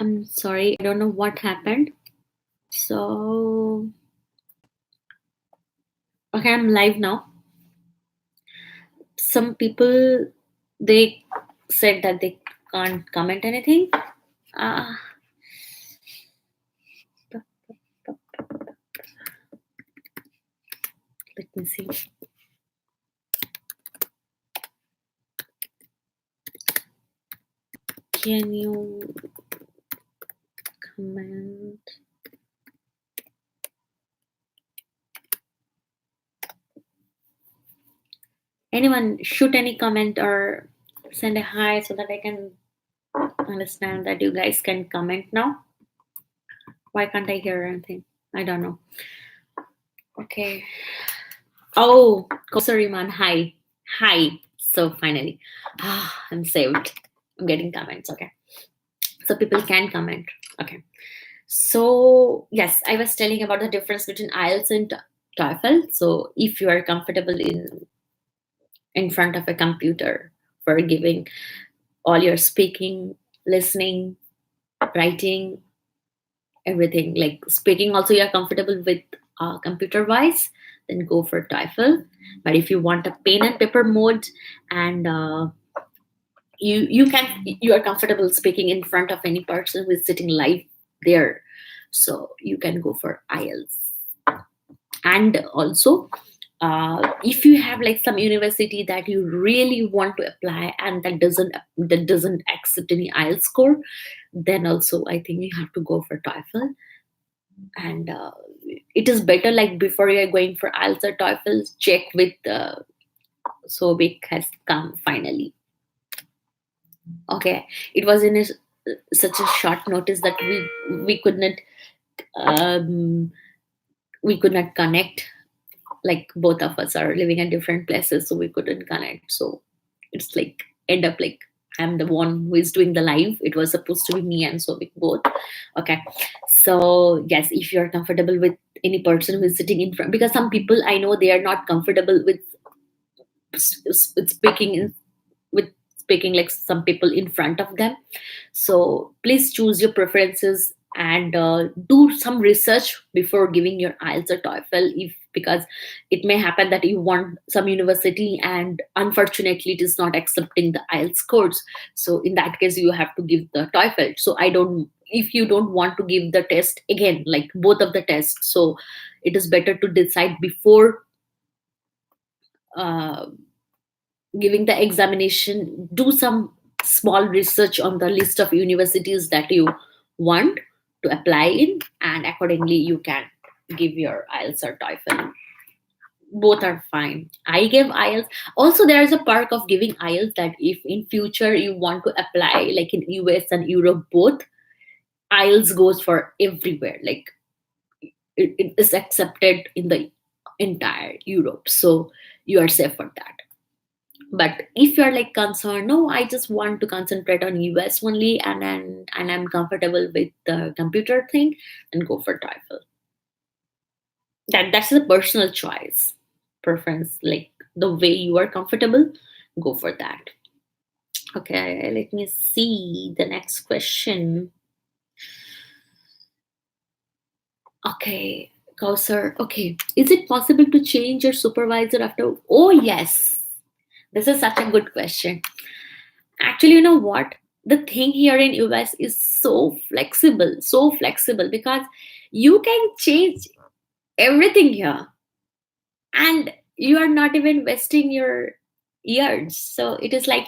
I'm sorry, I don't know what happened. So, okay, I'm live now. Some people, they said that they can't comment anything. Uh, Let me see. Can you comment? Anyone shoot any comment or send a hi so that I can understand that you guys can comment now. Why can't I hear anything? I don't know. Okay. Oh, sorry, man. Hi. Hi. So finally, I'm saved. I'm getting comments. Okay. So people can comment. Okay. So yes, I was telling about the difference between IELTS and TOEFL. So if you are comfortable in front of a computer for giving all your speaking, listening, writing, everything, like speaking also you're comfortable with computer wise, then go for TOEFL. But if you want a pen and paper mode and you are comfortable speaking in front of any person who is sitting live there, so you can go for IELTS. And also if you have like some university that you really want to apply and that doesn't accept any IELTS score, then also I think you have to go for TOEFL. And it is better, like before you're going for IELTS or TOEFL, check with SOUVIK has come finally. Okay, it was in such a short notice that we could not um, we could not connect. Like both of us are living in different places, so we couldn't connect. So it's like end up like I'm the one who is doing the live. It was supposed to be me and SOUVIK both. Okay, so yes, if you're comfortable with any person who is sitting in front, because some people I know they are not comfortable with speaking with speaking like some people in front of them. So please choose your preferences and do some research before giving your IELTS or TOEFL, if because it may happen that you want some university and unfortunately it is not accepting the IELTS scores. So in that case you have to give the TOEFL. So I don't, if you don't want to give the test again, like both of the tests, so it is better to decide before uh, giving the examination. Do some small research on the list of universities that you want to apply in, and accordingly you can give your IELTS or TOEFL. Both are fine. I give IELTS. Also there is a perk of giving IELTS, that if in future you want to apply like in US and Europe both, IELTS goes for everywhere. Like it is accepted in the entire Europe, so you are safe for that. But if you're like concerned, no, I just want to concentrate on US only, and I'm comfortable with the computer thing, and go for TOEFL. That's a personal choice, preference, like the way you are comfortable, go for that. Okay, let me see the next question. Okay, Kausar. Okay, is it possible to change your supervisor after? Oh yes, this is such a good question. Actually, you know what? The thing here in US is so flexible, because you can change everything here, and you are not even wasting your years. So it is like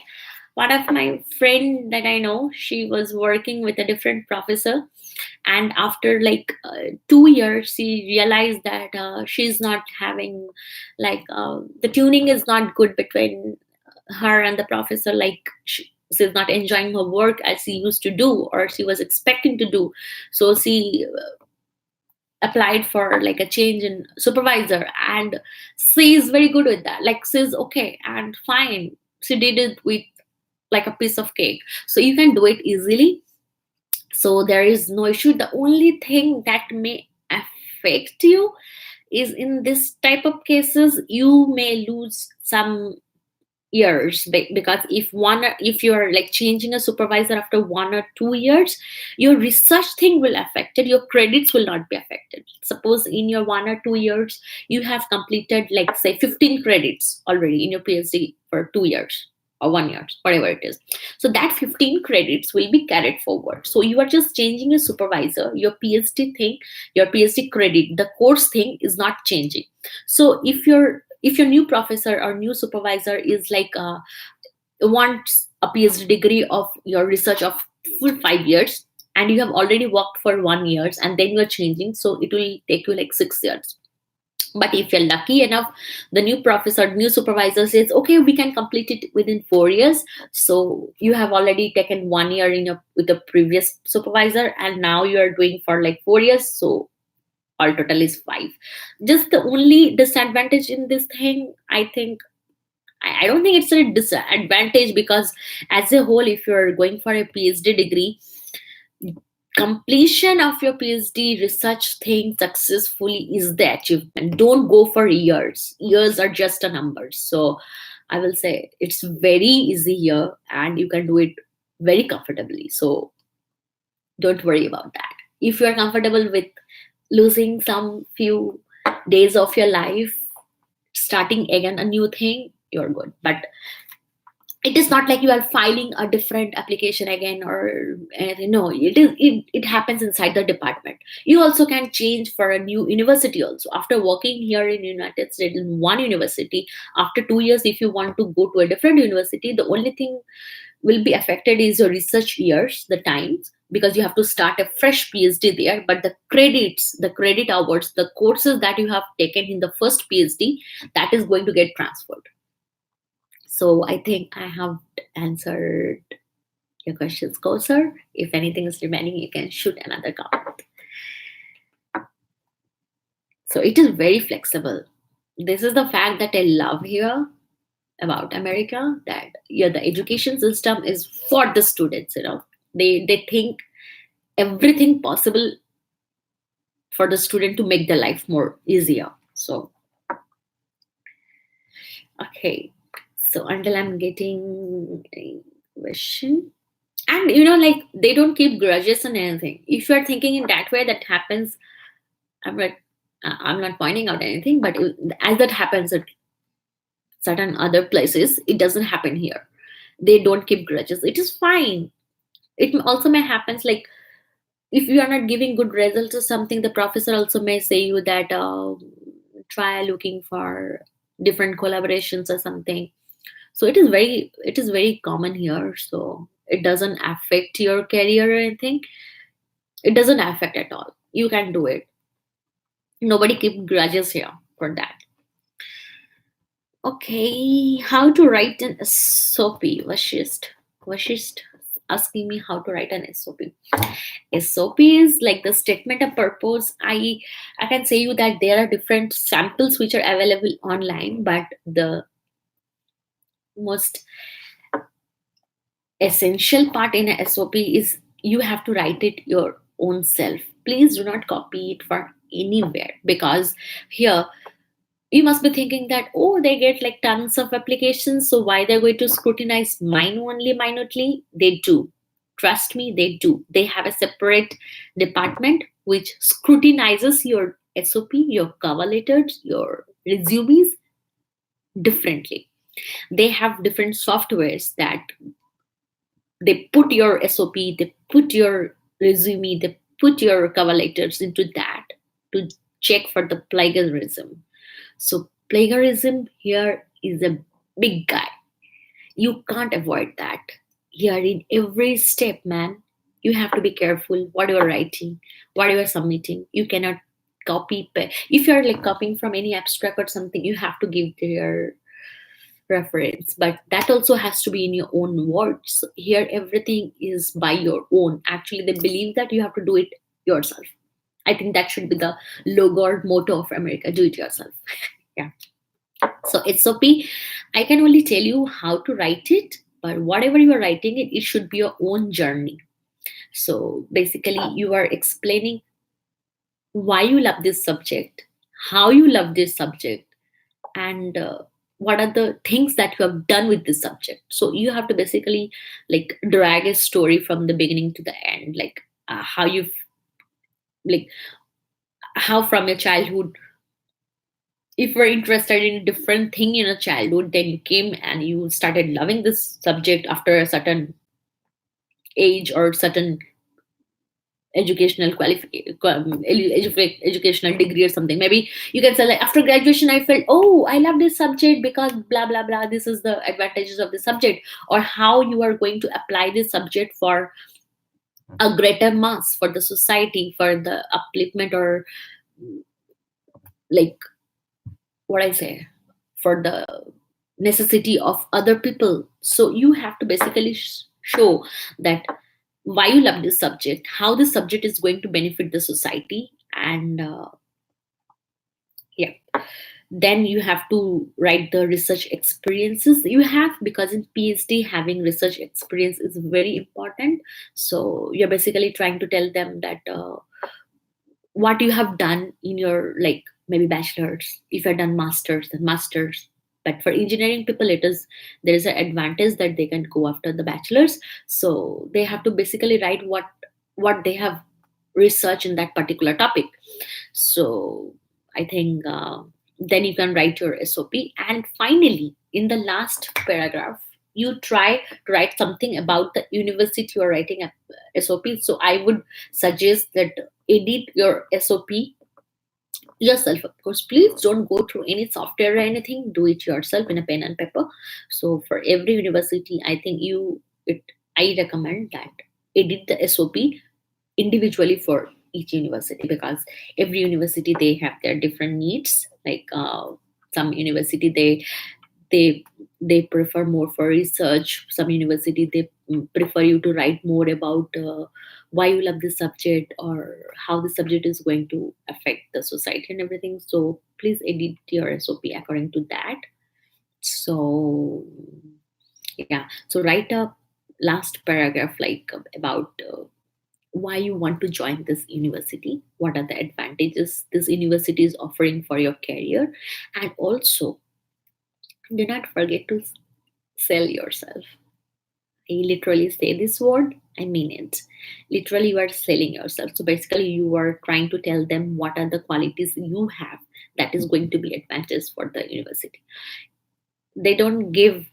one of my friend that I know, she was working with a different professor, and after like 2 years she realized that she's not having like the tuning is not good between her and the professor. Like she's not enjoying her work as she used to do or she was expecting to do. So she applied for like a change in supervisor, and she is very good with that. Like she's okay and fine, she did it with like a piece of cake. So you can do it easily, so there is no issue. The only thing that may affect you is in this type of cases you may lose some years, because if you're like changing a supervisor after 1 or 2 years, your research thing will affected, your credits will not be affected. Suppose in your 1 or 2 years you have completed like say 15 credits already in your PhD for 2 years or 1 year, whatever it is. So that 15 credits will be carried forward. So you are just changing a supervisor, your PhD thing, your PhD credit, the course thing is not changing. So if your new professor or new supervisor is like wants a PhD degree of your research of full 5 years, and you have already worked for 1 year and then you are changing, so it will take you like 6 years. But if you're lucky enough, the new professor, new supervisor says, okay, we can complete it within 4 years. So you have already taken 1 year in your with the previous supervisor, and now you are doing for like 4 years. So all total is 5. Just the only disadvantage in this thing, I think, I don't think it's a disadvantage, because as a whole, if you're going for a PhD degree, completion of your PhD research thing successfully is the achievement. Don't go for years. Years are just a number. So I will say it's very easy here and you can do it very comfortably. So don't worry about that. If you're comfortable with losing some few days of your life, starting again a new thing, you're good. But it is not like you are filing a different application again or anything. No, it happens inside the department. You also can change for a new university also. After working here in United States in one university, after 2 years, if you want to go to a different university, the only thing will be affected is your research years, the times, because you have to start a fresh PhD there. But the credits, the credit hours, the courses that you have taken in the first PhD, that is going to get transferred. So I think I have answered your questions, Kausar. If anything is remaining, you can shoot another comment. So it is very flexible. This is the fact that I love here about America, that yeah, the education system is for the students, They think everything possible for the student to make their life more easier. So okay. So until I'm getting a question. And like they don't keep grudges and anything. If you are thinking in that way, that happens. I'm not pointing out anything, but as that happens at certain other places, it doesn't happen here. They don't keep grudges. It is fine. It also may happens like if you are not giving good results or something, the professor also may say you that try looking for different collaborations or something. So it is very common here. So it doesn't affect your career or anything. It doesn't affect at all. You can do it. Nobody keep grudges here for that. Okay, how to write an SOP? Was just asking me how to write an SOP. SOP is like the statement of purpose. I can say you that there are different samples which are available online, but the most essential part in a SOP is you have to write it your own self. Please do not copy it from anywhere, because here you must be thinking that, oh, they get like tons of applications, so why they're going to scrutinize mine only minutely? They do. Trust me, they do. They have a separate department which scrutinizes your SOP, your cover letters, your resumes differently. They have different softwares that they put your SOP, they put your resume, they put your cover letters into that to check for the plagiarism. So plagiarism here is a big guy. You can't avoid that. Here in every step, man, you have to be careful what you are writing, what you are submitting. You cannot copy. If you are like copying from any abstract or something, you have to give their reference, but that also has to be in your own words. Here everything is by your own. Actually, they believe that you have to do it yourself. I think that should be the logo or motto of America: do it yourself. Yeah. So SOP, I can only tell you how to write it, but whatever you are writing it should be your own journey. So basically you are explaining why you love this subject, how you love this subject, and what are the things that you have done with this subject. So you have to basically like drag a story from the beginning to the end, like how you've like how from your childhood, if you're interested in a different thing in a childhood, then you came and you started loving this subject after a certain age or certain educational educational degree or something. Maybe you can say like after graduation I felt, oh, I love this subject because blah blah blah, this is the advantages of the subject, or how you are going to apply this subject for a greater mass, for the society, for the upliftment, or like what I say, for the necessity of other people. So you have to basically show that why you love this subject, how this subject is going to benefit the society, and yeah, then you have to write the research experiences you have, because in PhD having research experience is very important. So you're basically trying to tell them that what you have done in your like maybe bachelor's, if you've done masters then masters. But for engineering people, it is, there is an advantage that they can go after the bachelor's. So they have to basically write what they have researched in that particular topic. So I think then you can write your SOP. And finally, in the last paragraph, you try to write something about the university you're writing a SOP. So I would suggest that edit your SOP yourself. Of course, please don't go through any software or anything. Do it yourself in a pen and paper. So for every university, I think I recommend that edit the SOP individually for each university, because every university they have their different needs. Like some university they they prefer more for research. Some university they prefer you to write more about why you love this subject, or how the subject is going to affect the society and everything. So please edit your SOP according to that. So yeah, so write a last paragraph like about why you want to join this university, what are the advantages this university is offering for your career, and also do not forget to sell yourself. I literally say this word, I mean it. Literally, you are selling yourself. So basically, you are trying to tell them what are the qualities you have that is going to be advantageous for the university. They don't give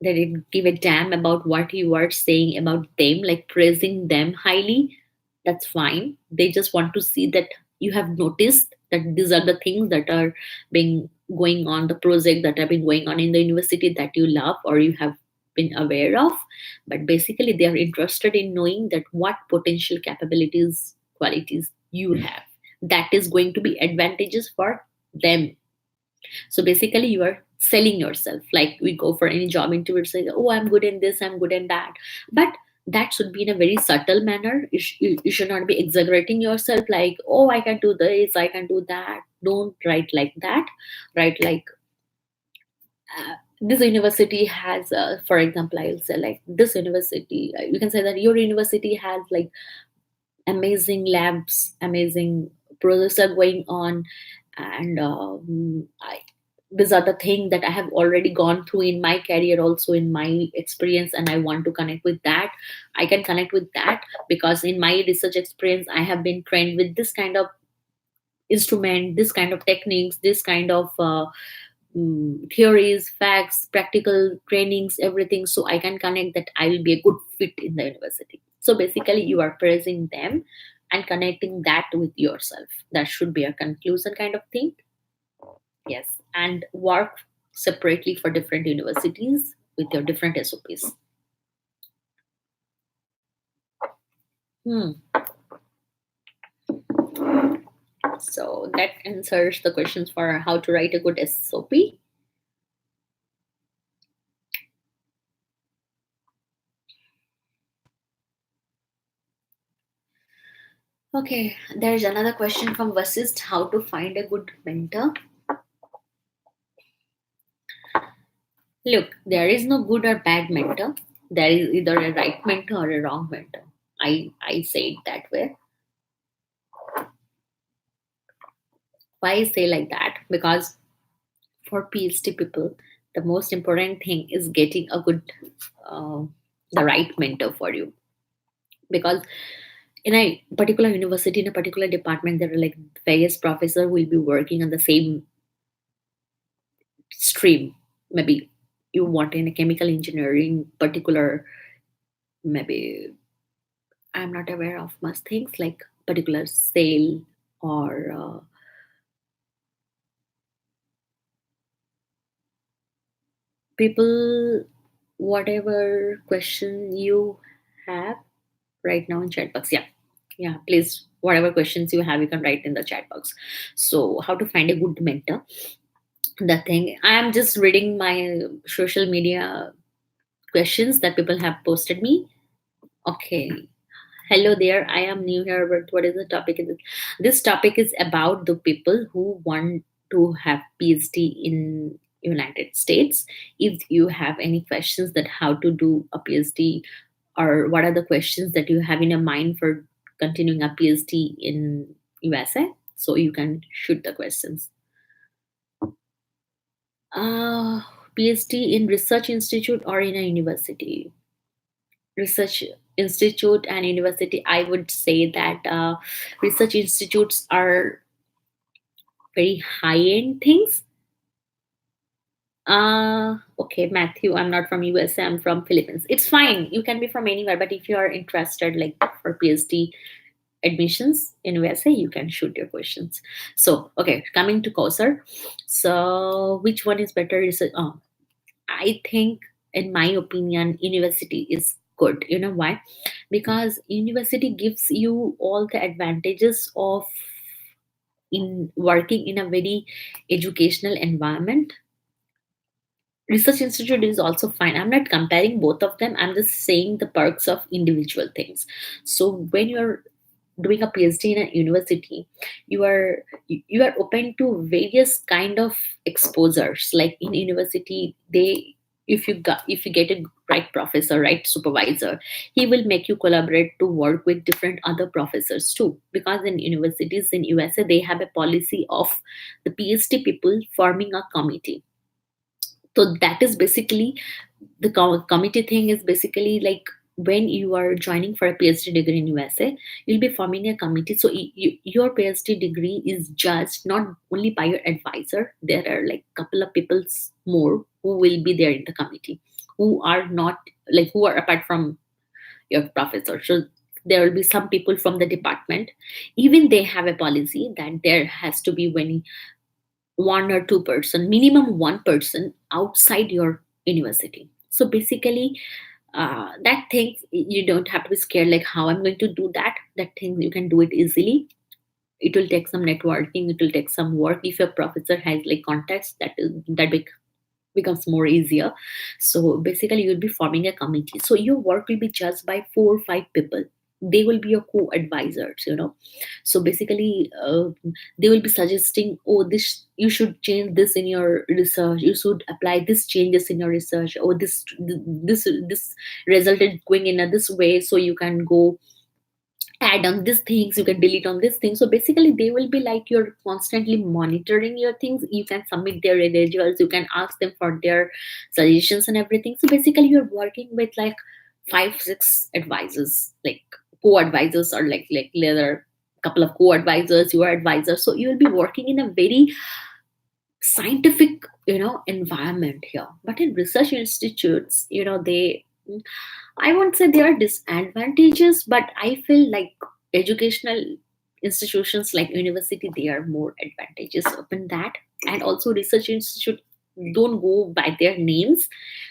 they didn't give a damn about what you are saying about them, like praising them highly. That's fine. They just want to see that you have noticed that these are the things that are being going on, the project that have been going on in the university that you love or you have been aware of. But basically, they are interested in knowing that what potential capabilities, qualities you have that is going to be advantageous for them. So basically, you are selling yourself. Like we go for any job interview, say, "Oh, I'm good in this, I'm good in that," but that should be in a very subtle manner. You should not be exaggerating yourself, like, "Oh, I can do this, I can do that." Don't write like that. Write like, this university has, for example, I will say like this university. You can say that your university has like amazing labs, amazing projects are going on, and these are the things that I have already gone through in my career, also in my experience, and I want to connect with that. I can connect with that because in my research experience, I have been trained with this kind of instrument, this kind of techniques, this kind of theories, facts, practical trainings, everything. So I can connect that I will be a good fit in the university. So basically, you are praising them and connecting that with yourself. That should be a conclusion kind of thing. Yes. And work separately for different universities with your different SOPs. Hmm. So that answers the questions for how to write a good SOP. Okay, there's another question from Vasist, how to find a good mentor. Look, there is no good or bad mentor. There is either a right mentor or a wrong mentor. I say it that way. Why I say like that? Because for PhD people, the most important thing is getting a good, uh, the right mentor for you. Because in a particular university, in a particular department, there are like various professors who will be working on the same stream. Maybe you want in a chemical engineering, particular, maybe I'm not aware of much things like particular sale or people, whatever question you have right now in chat box. Yeah, yeah, please, whatever questions you have, you can write in the chat box. So how to find a good mentor? The thing, I am just reading my social media questions that people have posted me. Okay. Hello there. I am new here, but what is the topic? This topic is about the people who want to have PhD in United States. If you have any questions that how to do a PhD, or what are the questions that you have in your mind for continuing a PhD in USA, so you can shoot the questions. Uh, PhD in research institute or in a university? Research institute and university, I would say that research institutes are very high end things. Okay, Matthew, I'm not from USA, I'm from Philippines. It's fine, you can be from anywhere, but if you are interested like for PhD admissions in USA, you can shoot your questions. So okay, coming to Kausar. So which one is better research? I think, in my opinion, university is good. You know why? Because university gives you all the advantages of in working in a very educational environment. Research institute is also fine. I'm not comparing both of them. I'm just saying the perks of individual things. So when you're doing a PhD in a university, you are open to various kind of exposures. Like in university, they, if you get a right professor, right supervisor, he will make you collaborate to work with different other professors too. Because in universities in USA, they have a policy of the PhD people forming a committee. So that is basically the committee thing is basically like when you are joining for a PhD degree in USA, you'll be forming a committee. So your PhD degree is judged not only by your advisor. There are like couple of people more who will be there in the committee, who are not like who are apart from your professor. So there will be some people from the department. Even they have a policy that there has to be one or two person, minimum one person outside your university. So basically, that thing you don't have to be scared like how I'm going to do that. That thing you can do it easily. It will take some networking. It will take some work. If your professor has like contacts, becomes more easier. So basically, you'll be forming a committee. So your work will be judged by 4 or 5 people. They will be your co-advisors, you know. So basically, they will be suggesting, oh, this you should change this in your research. You should apply this changes in your research. Or this resulted going in a this way, so you can go add on these things, you can delete on this thing. So basically they will be like you're constantly monitoring your things. You can submit their individuals, you can ask them for their suggestions and everything. So basically you're working with like 5 6 advisors, like co-advisors, or like other couple of co-advisors, your advisors. So you will be working in a very scientific, you know, environment here. But in research institutes, you know, they, I won't say there are disadvantages, but I feel like educational institutions like university, they are more advantages open that. And also research institute don't go by their names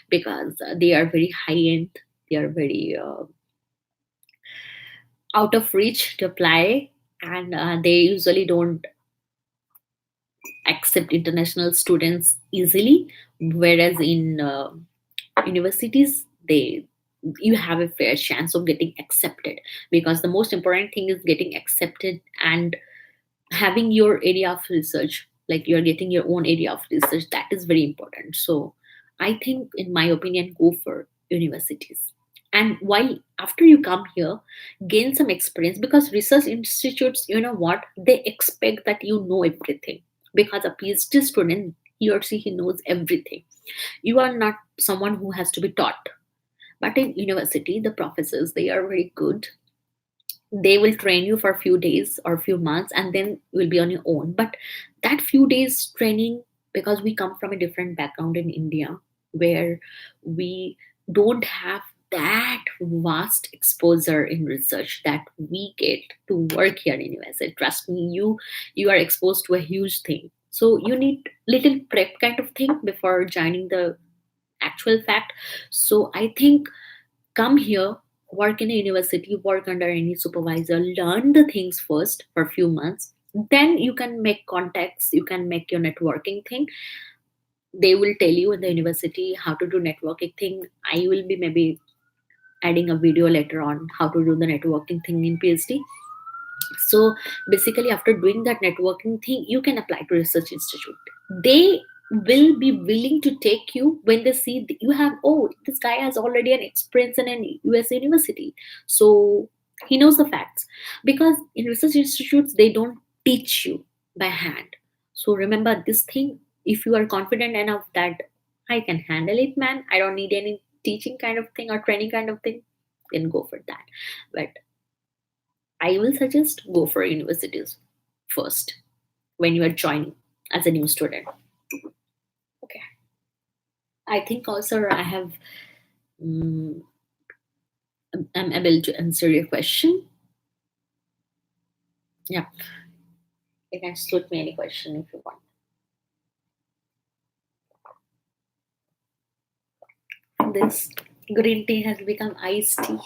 because they are very high end, they are very out of reach to apply, and they usually don't accept international students easily. Whereas in universities, they, you have a fair chance of getting accepted, because the most important thing is getting accepted and having your area of research, like you're getting your own area of research. That is very important. So I think, in my opinion, go for universities. And while after you come here, gain some experience, because research institutes, you know what, they expect that you know everything. Because a PhD student, he or she he knows everything. You are not someone who has to be taught. But in university, the professors, they are very good. They will train you for a few days or a few months, and then you will be on your own. But that few days training, because we come from a different background in India, where we don't have that vast exposure in research that we get to work here in USA. Trust me, you are exposed to a huge thing. So you need little prep kind of thing before joining the actual fact. So I think come here, work in a university, work under any supervisor, learn the things first for a few months. Then you can make contacts, you can make your networking thing. They will tell you in the university how to do networking thing. I will be maybe adding a video later on how to do the networking thing in PhD. So basically, after doing that networking thing, you can apply to research institute. They will be willing to take you when they see that you have, oh, this guy has already an experience in an US university, so he knows the facts. Because in research institutes, they don't teach you by hand. So remember this thing. If you are confident enough that I can handle it, man, I don't need any teaching kind of thing or training kind of thing, then go for that. But I will suggest go for universities first when you are joining as a new student. Okay. I think also I have um, I'm able to answer your question. Yeah, you can shoot me any question if you want. This green tea has become iced tea.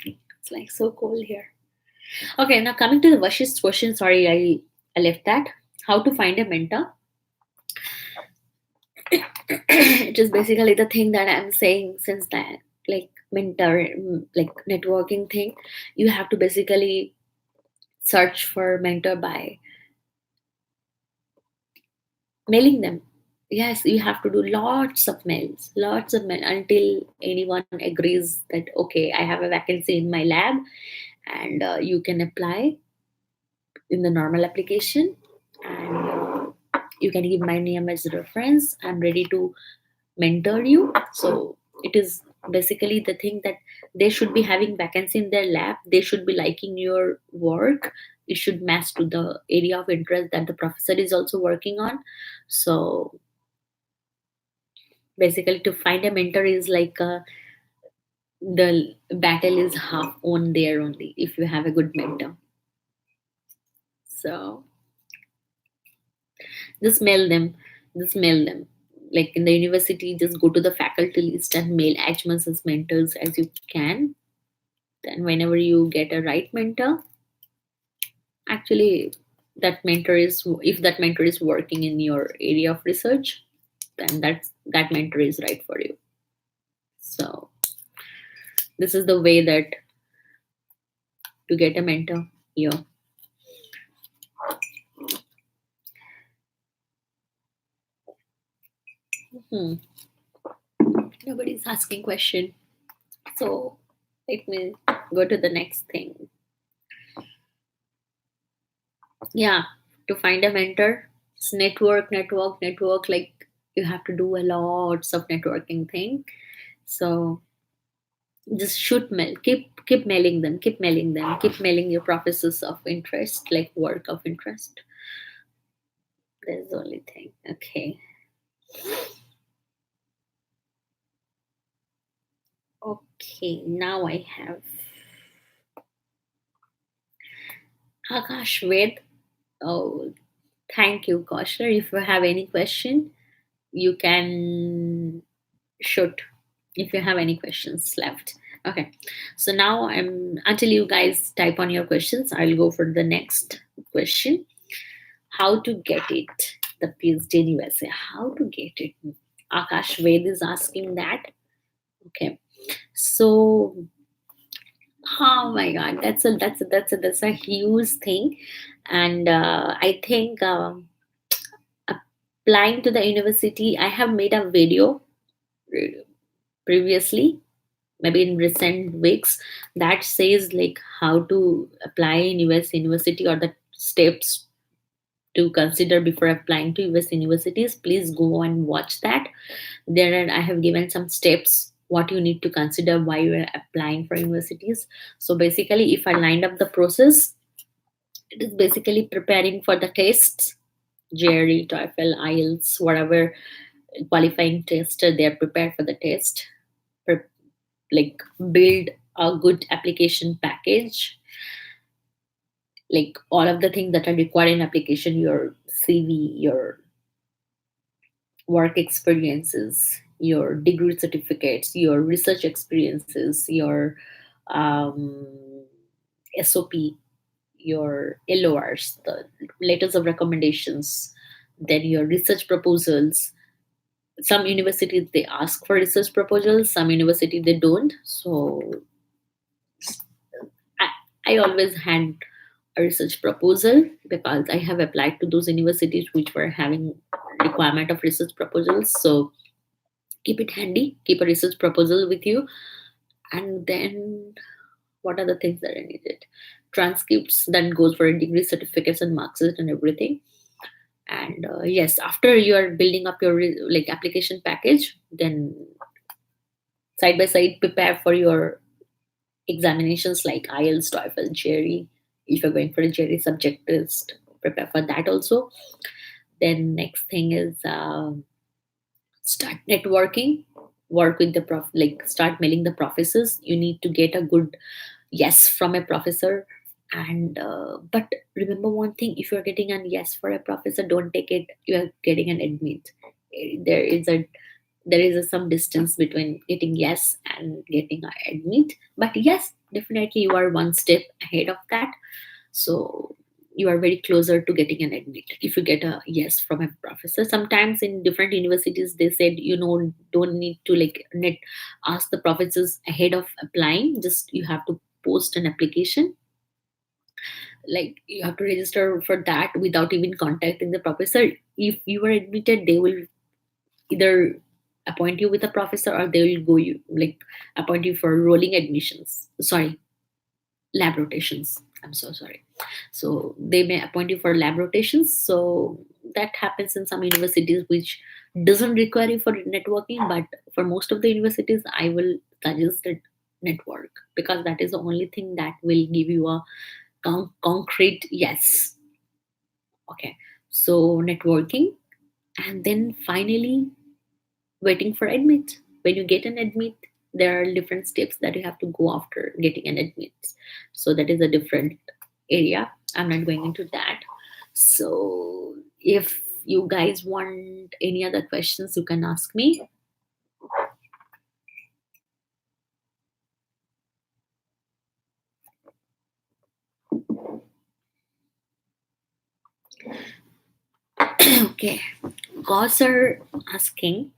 It's like so cold here. Okay, now coming to the Vashist question. Sorry, I left that. How to find a mentor? It is basically the thing that I'm saying since that, like mentor, like networking thing. You have to basically search for mentor by mailing them. Yes, you have to do lots of mail until anyone agrees that okay, I have a vacancy in my lab, and you can apply in the normal application, and you can give my name as a reference. I'm ready to mentor you. So it is basically the thing that they should be having vacancy in their lab. They should be liking your work. It should match to the area of interest that the professor is also working on. So basically, to find a mentor is like the battle is half won there only if you have a good mentor. So just mail them. Just mail them. Like in the university, just go to the faculty list and mail as much as mentors as you can. Then whenever you get a right mentor, actually that mentor is, if that mentor is working in your area of research, then that mentor is right for you. So this is the way that to get a mentor here. Hmm. Nobody's asking question. So let me go to the next thing. Yeah, to find a mentor, it's network. Like you have to do a lots of networking thing. So just shoot mail. Keep mailing them. Keep mailing them. Keep mailing your professors of interest, like work of interest. That's the only thing. Okay. Okay. Now I have Akash Ved. Oh, thank you, Kaushal. If you have any question, you can shoot if you have any questions left. Okay. So now I'm until you guys type on your questions, I'll go for the next question. How to get it? The PhD in USA. How to get it? Akash Ved is asking that. Okay. So oh my god, that's a huge thing, and I think applying to the university, I have made a video previously, maybe in recent weeks, that says like how to apply in US university or the steps to consider before applying to US universities, please go and watch that. There I have given some steps what you need to consider while you are applying for universities. So basically, if I lined up the process, it is basically preparing for the tests, JRE, TOEFL, IELTS, whatever qualifying test they are prepared for the test. Pre- like build a good application package, like all of the things that are required in application, your CV, your work experiences, your degree certificates, your research experiences, your um, SOP, your LORs, the letters of recommendations, then your research proposals. Some universities they ask for research proposals, some universities they don't. So I, I always had a research proposal because I have applied to those universities which were having requirement of research proposals. So keep it handy, keep a research proposal with you. And then what are the things that I needed? Transcripts that goes for degree certificates and marks and everything. And yes, after you are building up your like application package, then side by side prepare for your examinations like IELTS, TOEFL, GRE. If you're going for a GRE subject test, prepare for that also. Then next thing is start networking, work with the like start mailing the professors. You need to get a good yes from a professor. And but remember one thing, if you're getting a yes for a professor, don't take it you're getting an admit. There is a some distance between getting yes and getting a admit, but yes, definitely you are one step ahead of that. So you are very closer to getting an admit if you get a yes from a professor. Sometimes in different universities they said don't need to like net ask the professors ahead of applying, just you have to post an application, like you have to register for that without even contacting the professor. If you are admitted, they will either appoint you with a professor or they will go you like appoint you for rolling admissions, sorry, lab rotations, I'm so sorry. So they may appoint you for lab rotations. So that happens in some universities which doesn't require you for networking, but for most of the universities I will suggest that network, because that is the only thing that will give you a concrete yes. Okay, so networking, and then finally waiting for admit. When you get an admit, there are different steps that you have to go after getting an admit. So that is a different area. I'm not going into that. So if you guys want any other questions, you can ask me. Okay. Gosser asking,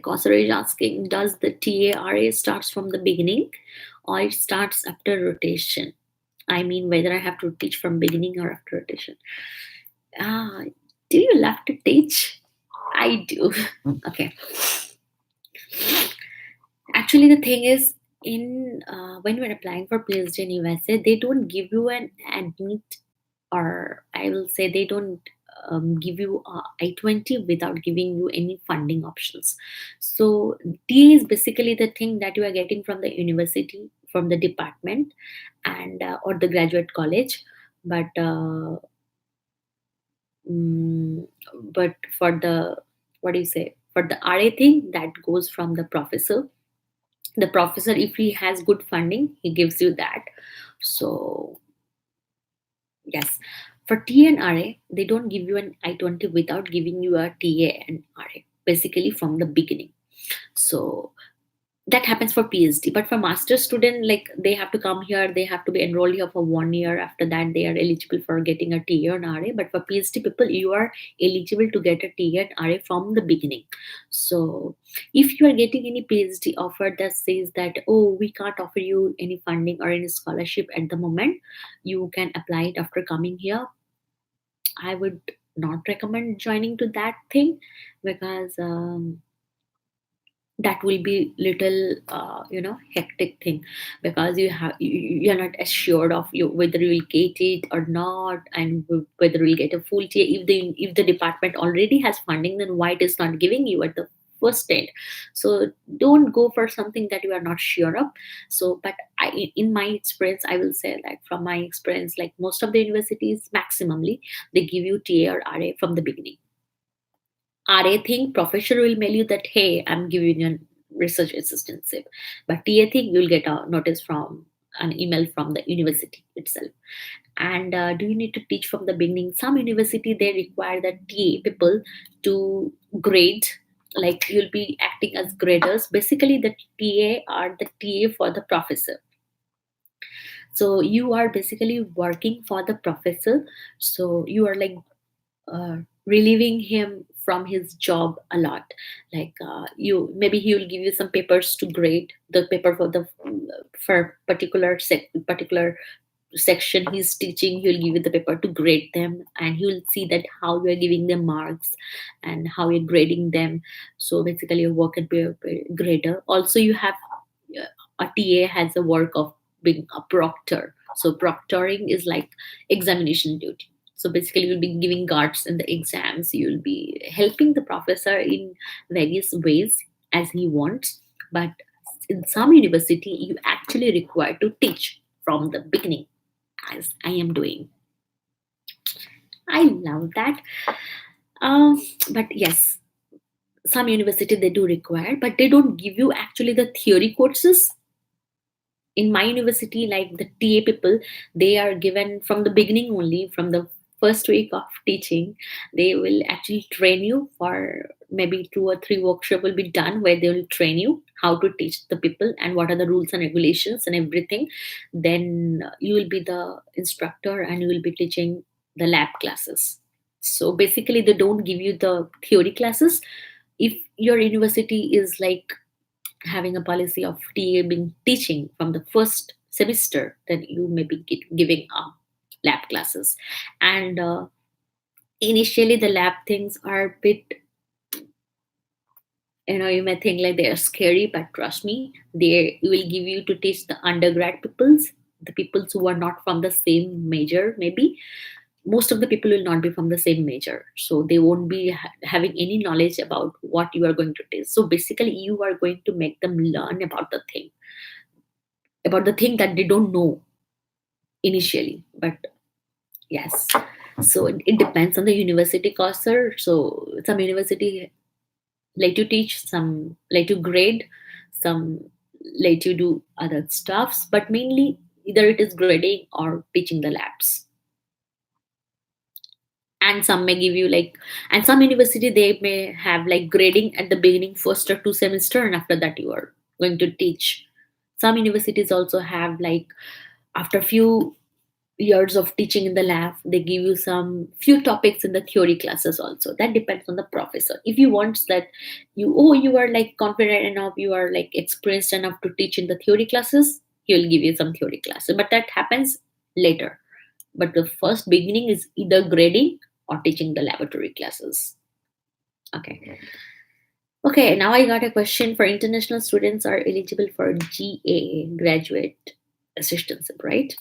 Gosser is asking, does the TARA starts from the beginning or it starts after rotation? I mean, whether I have to teach from beginning or after rotation. Ah, do you love to teach? I do. Okay. Actually, the thing is, in when you're applying for PhD in USA, they don't give you an admit, or I will say they don't give you a I-20 without giving you any funding options. So TA is basically the thing that you are getting from the university, from the department, and or the graduate college. But Mm, but for the what do you say, for the RA thing, that goes from the professor. The professor, if he has good funding, he gives you that. So yes, for TA and RA, they don't give you an I-20 without giving you a TA and RA basically from the beginning. So that happens for PhD, but for master student, like they have to come here, they have to be enrolled here for 1 year. After that they are eligible for getting a TA and RA. But for PhD people, you are eligible to get a TA and RA from the beginning. So if you are getting any PhD offer that says that, oh, we can't offer you any funding or any scholarship at the moment, you can apply it after coming here. I would not recommend joining to that thing, because that will be little hectic thing, because you're not assured of you whether you will get it or not, and whether you'll get a full TA. If the department already has funding, then why it is not giving you at the first end? So don't go for something that you are not sure of. So but in my experience, I will say that from my experience, like most of the universities maximally, they give you TA or RA from the beginning. RA thing, professor will mail you that, hey, I'm giving you a research assistantship. But TA thing, you'll get a notice from an email from the university itself. And do you need to teach from the beginning? Some university, they require the TA people to grade, like you'll be acting as graders. Basically, the TA are the TA for the professor. So you are basically working for the professor. So you are like uh, relieving him from his job a lot. Like you, maybe he will give you some papers to grade the paper for the for particular section he's teaching. He'll give you the paper to grade them, and he will see that how you are giving them marks and how you're grading them. So basically your work and be a grader. Also you have a TA has a work of being a proctor. So proctoring is like examination duty. So basically you'll be giving guards in the exams. You'll be helping the professor in various ways as he wants. But in some university, you actually require to teach from the beginning, as I am doing. I love that. But yes, some university they do require, but they don't give you actually the theory courses. In my university, like the TA people, they are given from the beginning only, from the first week of teaching. They will actually train you for maybe 2 or 3 workshop will be done, where they will train you how to teach the people and what are the rules and regulations and everything. Then you will be the instructor and you will be teaching the lab classes. So basically they don't give you the theory classes. If your university is like having a policy of TA being teaching from the first semester, then you may be giving lab classes. And initially, the lab things are a bit, you may think like they are scary, but trust me, they will give you to teach the undergrad peoples, the peoples who are not from the same major, maybe. Most of the people will not be from the same major, so they won't be having any knowledge about what you are going to teach. So basically you are going to make them learn about the thing that they don't know initially. But yes, so it depends on the university cursor. So some university let you teach, some let you grade, some let you do other stuffs, but mainly either it is grading or teaching the labs. And some may give you like, and some university they may have like grading at the beginning, first or 2 semester, and after that you are going to teach. Some universities also have like, after few years of teaching in the lab, they give you some few topics in the theory classes also. That depends on the professor. If you want that, you are like confident enough, you are like experienced enough to teach in the theory classes, he will give you some theory classes, but that happens later. But the first beginning is either grading or teaching the laboratory classes. Okay. Okay, now I got a question. For international students are eligible for GA, graduate assistantship, right?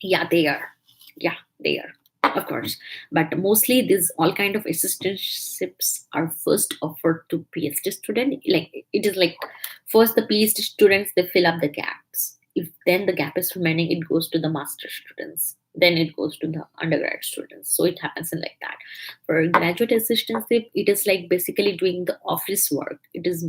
Yeah, they are. Yeah, they are. Of course. But mostly these all kind of assistantships are first offered to PhD student. Like it is like first the PhD students they fill up the gaps. If then the gap is remaining, it goes to the master students. Then it goes to the undergrad students. So it happens in like that. For graduate assistantship, it is like basically doing the office work. It is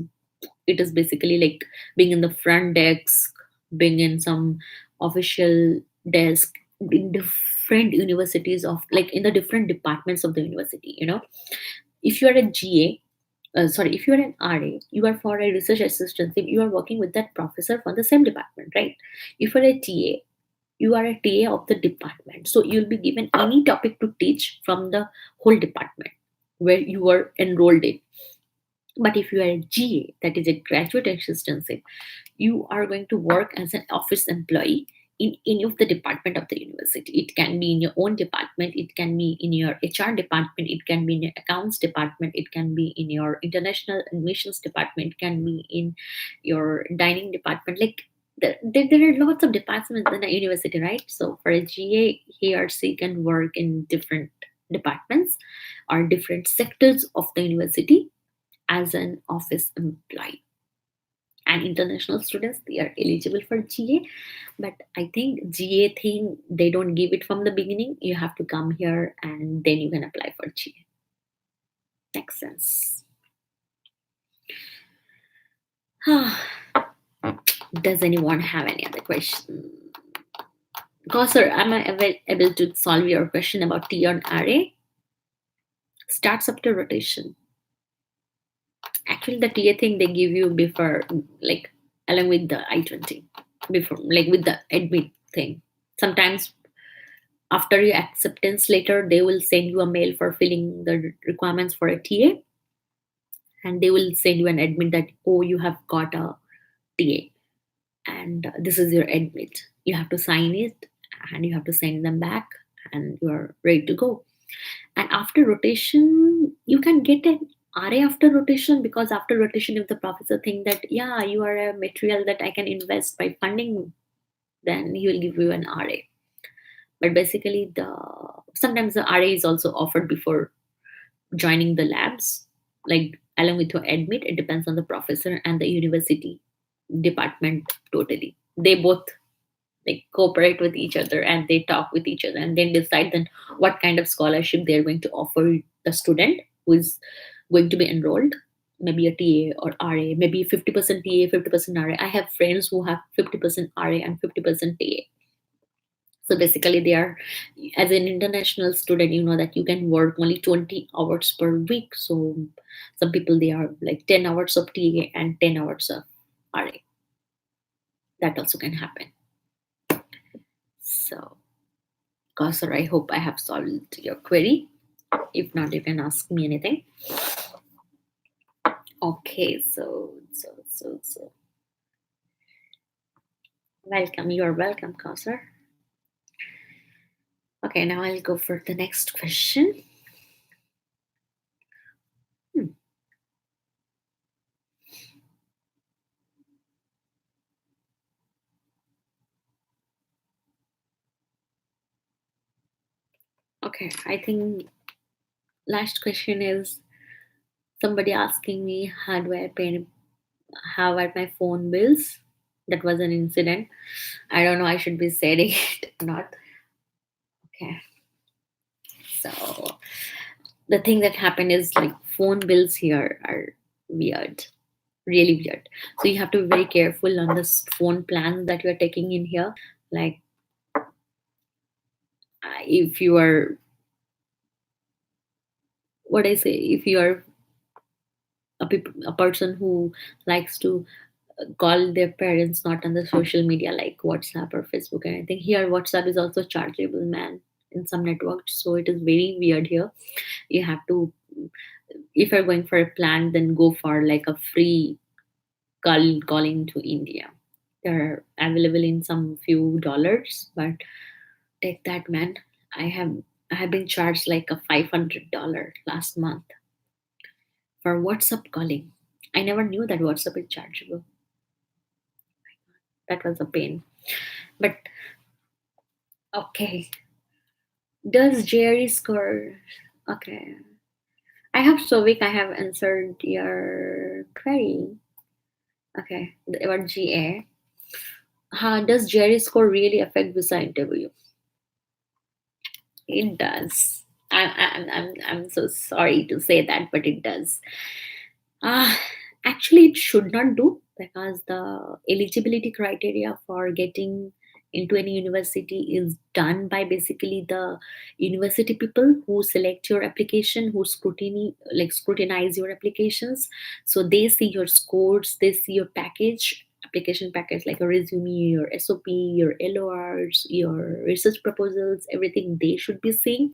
basically like being in the front desk, being in some official desk in different universities of like in the different departments of the university. If you are a if you are an RA, you are for a research assistant, you are working with that professor from the same department, right? If you are a TA, you are a TA of the department, so you'll be given any topic to teach from the whole department where you are enrolled in. But if you are a GA, that is a graduate assistant, you are going to work as an office employee in any of the department of the university. It can be in your own department, it can be in your HR department, it can be in your accounts department, it can be in your international admissions department, it can be in your dining department. Like there are lots of departments in a university, right? So for a GA, he or she can work in different departments or different sectors of the university as an office employee. And international students, they are eligible for GA, but I think GA thing, they don't give it from the beginning. You have to come here and then you can apply for GA. Makes sense. Does anyone have any other question? Because sir, am I able to solve your question about T on array? Starts after rotation. Actually, the TA thing they give you before, like along with the I-20, before, like with the admit thing. Sometimes after your acceptance letter, they will send you a mail for filling the requirements for a TA, and they will send you an admit that, oh, you have got a TA, and this is your admit. You have to sign it, and you have to send them back, and you are ready to go. And after rotation, you can get an RA after rotation, because after rotation, if the professor think that, yeah, you are a material that I can invest by funding, then he will give you an RA. But basically, the sometimes the RA is also offered before joining the labs, like along with your admit. It depends on the professor and the university department totally. They both like cooperate with each other and they talk with each other and then decide then what kind of scholarship they're going to offer the student who is going to be enrolled. Maybe a TA or RA, maybe 50% TA, 50% RA. I have friends who have 50% RA and 50% TA. So basically, they are, as an international student, you know that you can work only 20 hours per week. So some people, they are like 10 hours of TA and 10 hours of RA. That also can happen. So, Kausar, I hope I have solved your query. If not, you can ask me anything. Okay, so. Welcome. You are welcome, Kausar. Okay, now I'll go for the next question. Hmm. Okay, I think last question is somebody asking me how do I pay, how are my phone bills. That was an incident. I don't know. I should be saying it or not. Okay, so the thing that happened is like phone bills here are weird, really weird. So you have to be very careful on this phone plan that you're taking in here. Like if you are, what I say, if you are a person who likes to call their parents not on the social media like WhatsApp or Facebook and anything, here WhatsApp is also chargeable, man, in some networks. So it is very weird here. You have to, if you're going for a plan, then go for like a free calling to India. They're available in some few dollars, but take that, man. I have been charged like a $500 last month for WhatsApp calling. I never knew that WhatsApp is chargeable. That was a pain. But okay, does Jerry score? Okay, I have SOUVIK. I have answered your query. Okay, about GA. How does Jerry score really affect visa interview? It does. I'm so sorry to say that, but it does. Uh, Actually, it should not do, because the eligibility criteria for getting into any university is done by basically the university people who select your application, who scrutinize your applications. So they see your scores, they see your package, application package, like a resume, your SOP, your LORs, your research proposals, everything they should be seeing.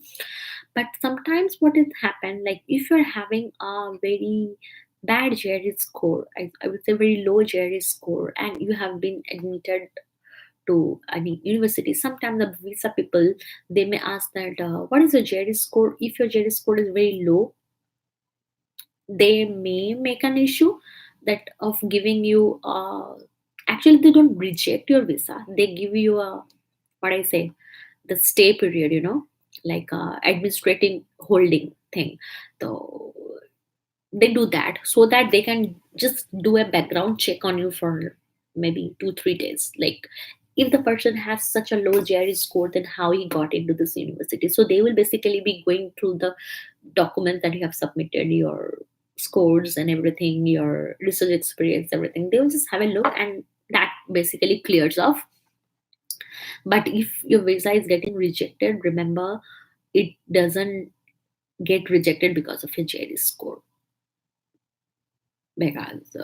But sometimes what has happened, like if you're having a very bad GRE score, I would say very low GRE score, and you have been admitted to any university, sometimes the visa people, they may ask that what is your JD score. If your JD score is very low, they may make an issue that of giving you actually they don't reject your visa, they give you a, what I say, the stay period, like administrating holding thing. So they do that so that they can just do a background check on you for maybe 2 3 days, like if the person has such a low GRE score, then how he got into this university. So they will basically be going through the documents that you have submitted, your scores and everything, your research experience, everything. They will just have a look and that basically clears off. But if your visa is getting rejected, remember, it doesn't get rejected because of your GRE score. Because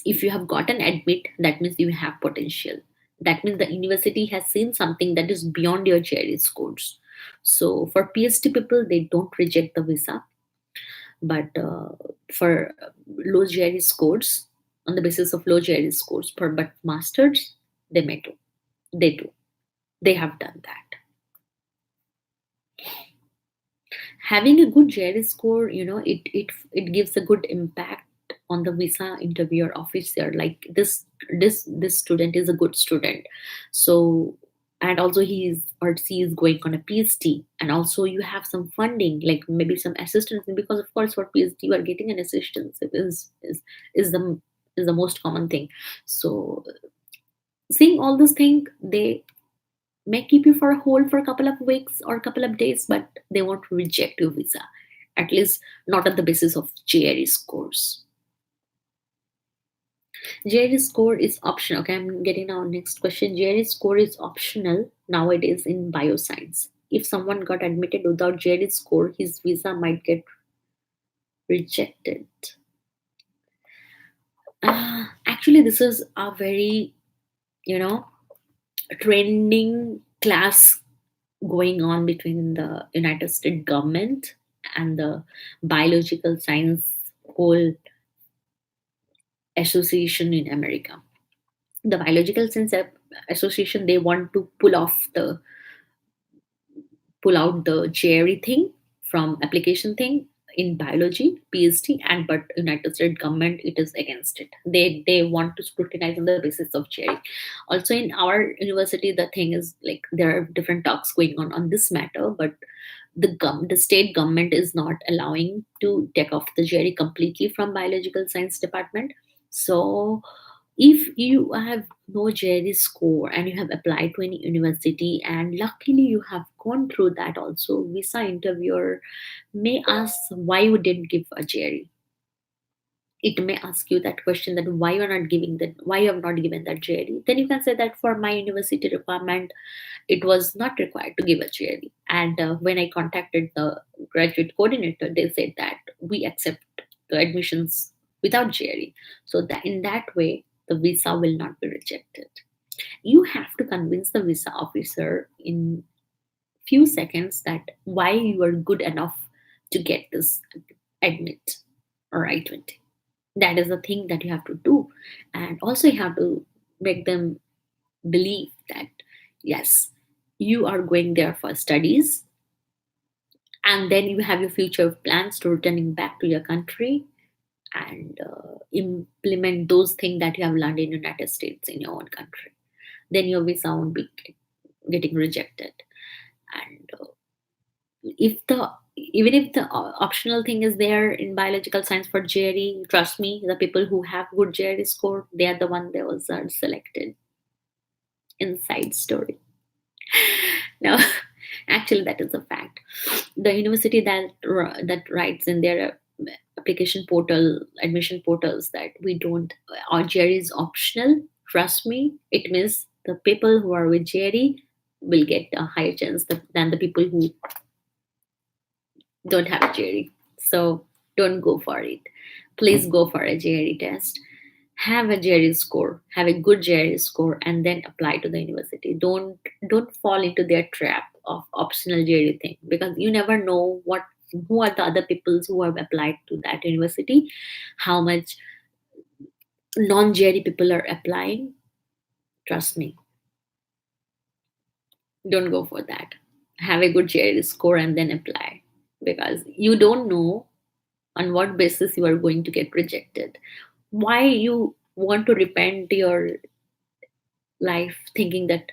if you have gotten admit, that means you have potential. That means the university has seen something that is beyond your GRE scores. So for PhD people, they don't reject the visa, but for low GRE scores, on the basis of low GRE scores, for but masters, they may do. They do. They have done that. Having a good GRE score, it gives a good impact on the visa interviewer officer. Like this student is a good student, so, and also he is or she is going on a PhD, and also you have some funding, like maybe some assistance, because of course for PhD you are getting an assistance. It is the most common thing. So seeing all this thing, they may keep you for a hold for a couple of weeks or a couple of days, but they won't reject your visa, at least not on the basis of GRE scores. GRE score is optional. Okay, I'm getting our next question. GRE score is optional nowadays in bioscience. If someone got admitted without GRE score, his visa might get rejected. Actually, this is a very, you know, trending class going on between the United States government and the biological science whole association in America. The biological science association, they want to pull out the GRE thing from application thing in biology PhD, and but United States government, it is against it. They want to scrutinize on the basis of GRE. Also in our university, the thing is like there are different talks going on this matter, but the state government is not allowing to take off the GRE completely from biological science department. So if you have no GRE score and you have applied to any university and luckily you have gone through that, also visa interviewer may ask why you didn't give a GRE. It may ask you that question, that why you're not giving that, why you have not given that GRE. Then you can say that for my university requirement, it was not required to give a GRE. And when I contacted the graduate coordinator, they said that we accept the admissions without GRE. So that in that way, the visa will not be rejected. You have to convince the visa officer in few seconds that why you are good enough to get this admit or I-20. That is the thing that you have to do. And also you have to make them believe that yes, you are going there for studies, and then you have your future plans to returning back to your country and implement those things that you have learned in United States in your own country. Then your visa won't be getting rejected. And if the even if the optional thing is there in biological science for GRE, trust me, the people who have good GRE score, they are the one that was selected. Inside story. No, actually, that is a fact. The university that writes in their application portal, admission portals, that we don't, our GRE is optional. Trust me, it means the people who are with GRE will get a higher chance than the people who don't have a GRE. So don't go for it. Please go for a GRE test. Have a GRE score, have a good GRE score, and then apply to the university. Don't fall into their trap of optional GRE thing, because you never know who are the other people who have applied to that university, how much non-GRE people are applying. Trust me. Don't go for that. Have a good GRE score and then apply, because you don't know on what basis you are going to get rejected. Why you want to repent your life thinking that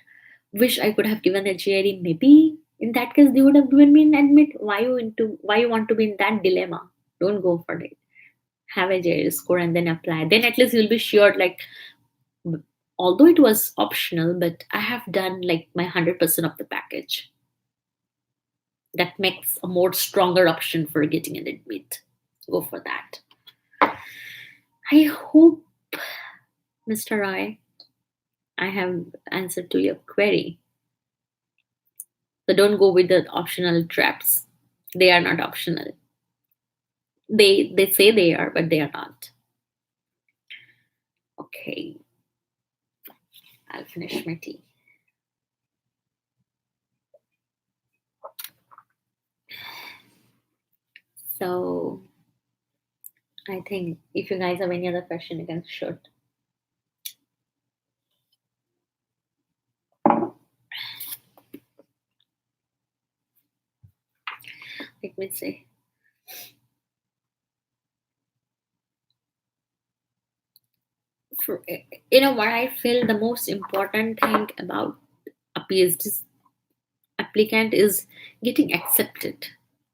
wish I could have given a GRE? Maybe in that case they would have given me an admit. Why you want to be in that dilemma? Don't go for it. Have a GRE score and then apply. Then at least you'll be sure, like, although it was optional, but I have done like my 100% of the package. That makes a more stronger option for getting an admit. Go for that. I hope, Mr. Roy, I have answered to your query. So don't go with the optional traps. They are not optional. They say they are, but they are not. Okay, I'll finish my tea. So I think if you guys have any other question, you can shoot. Let me see. For, what I feel the most important thing about a PhD applicant is getting accepted.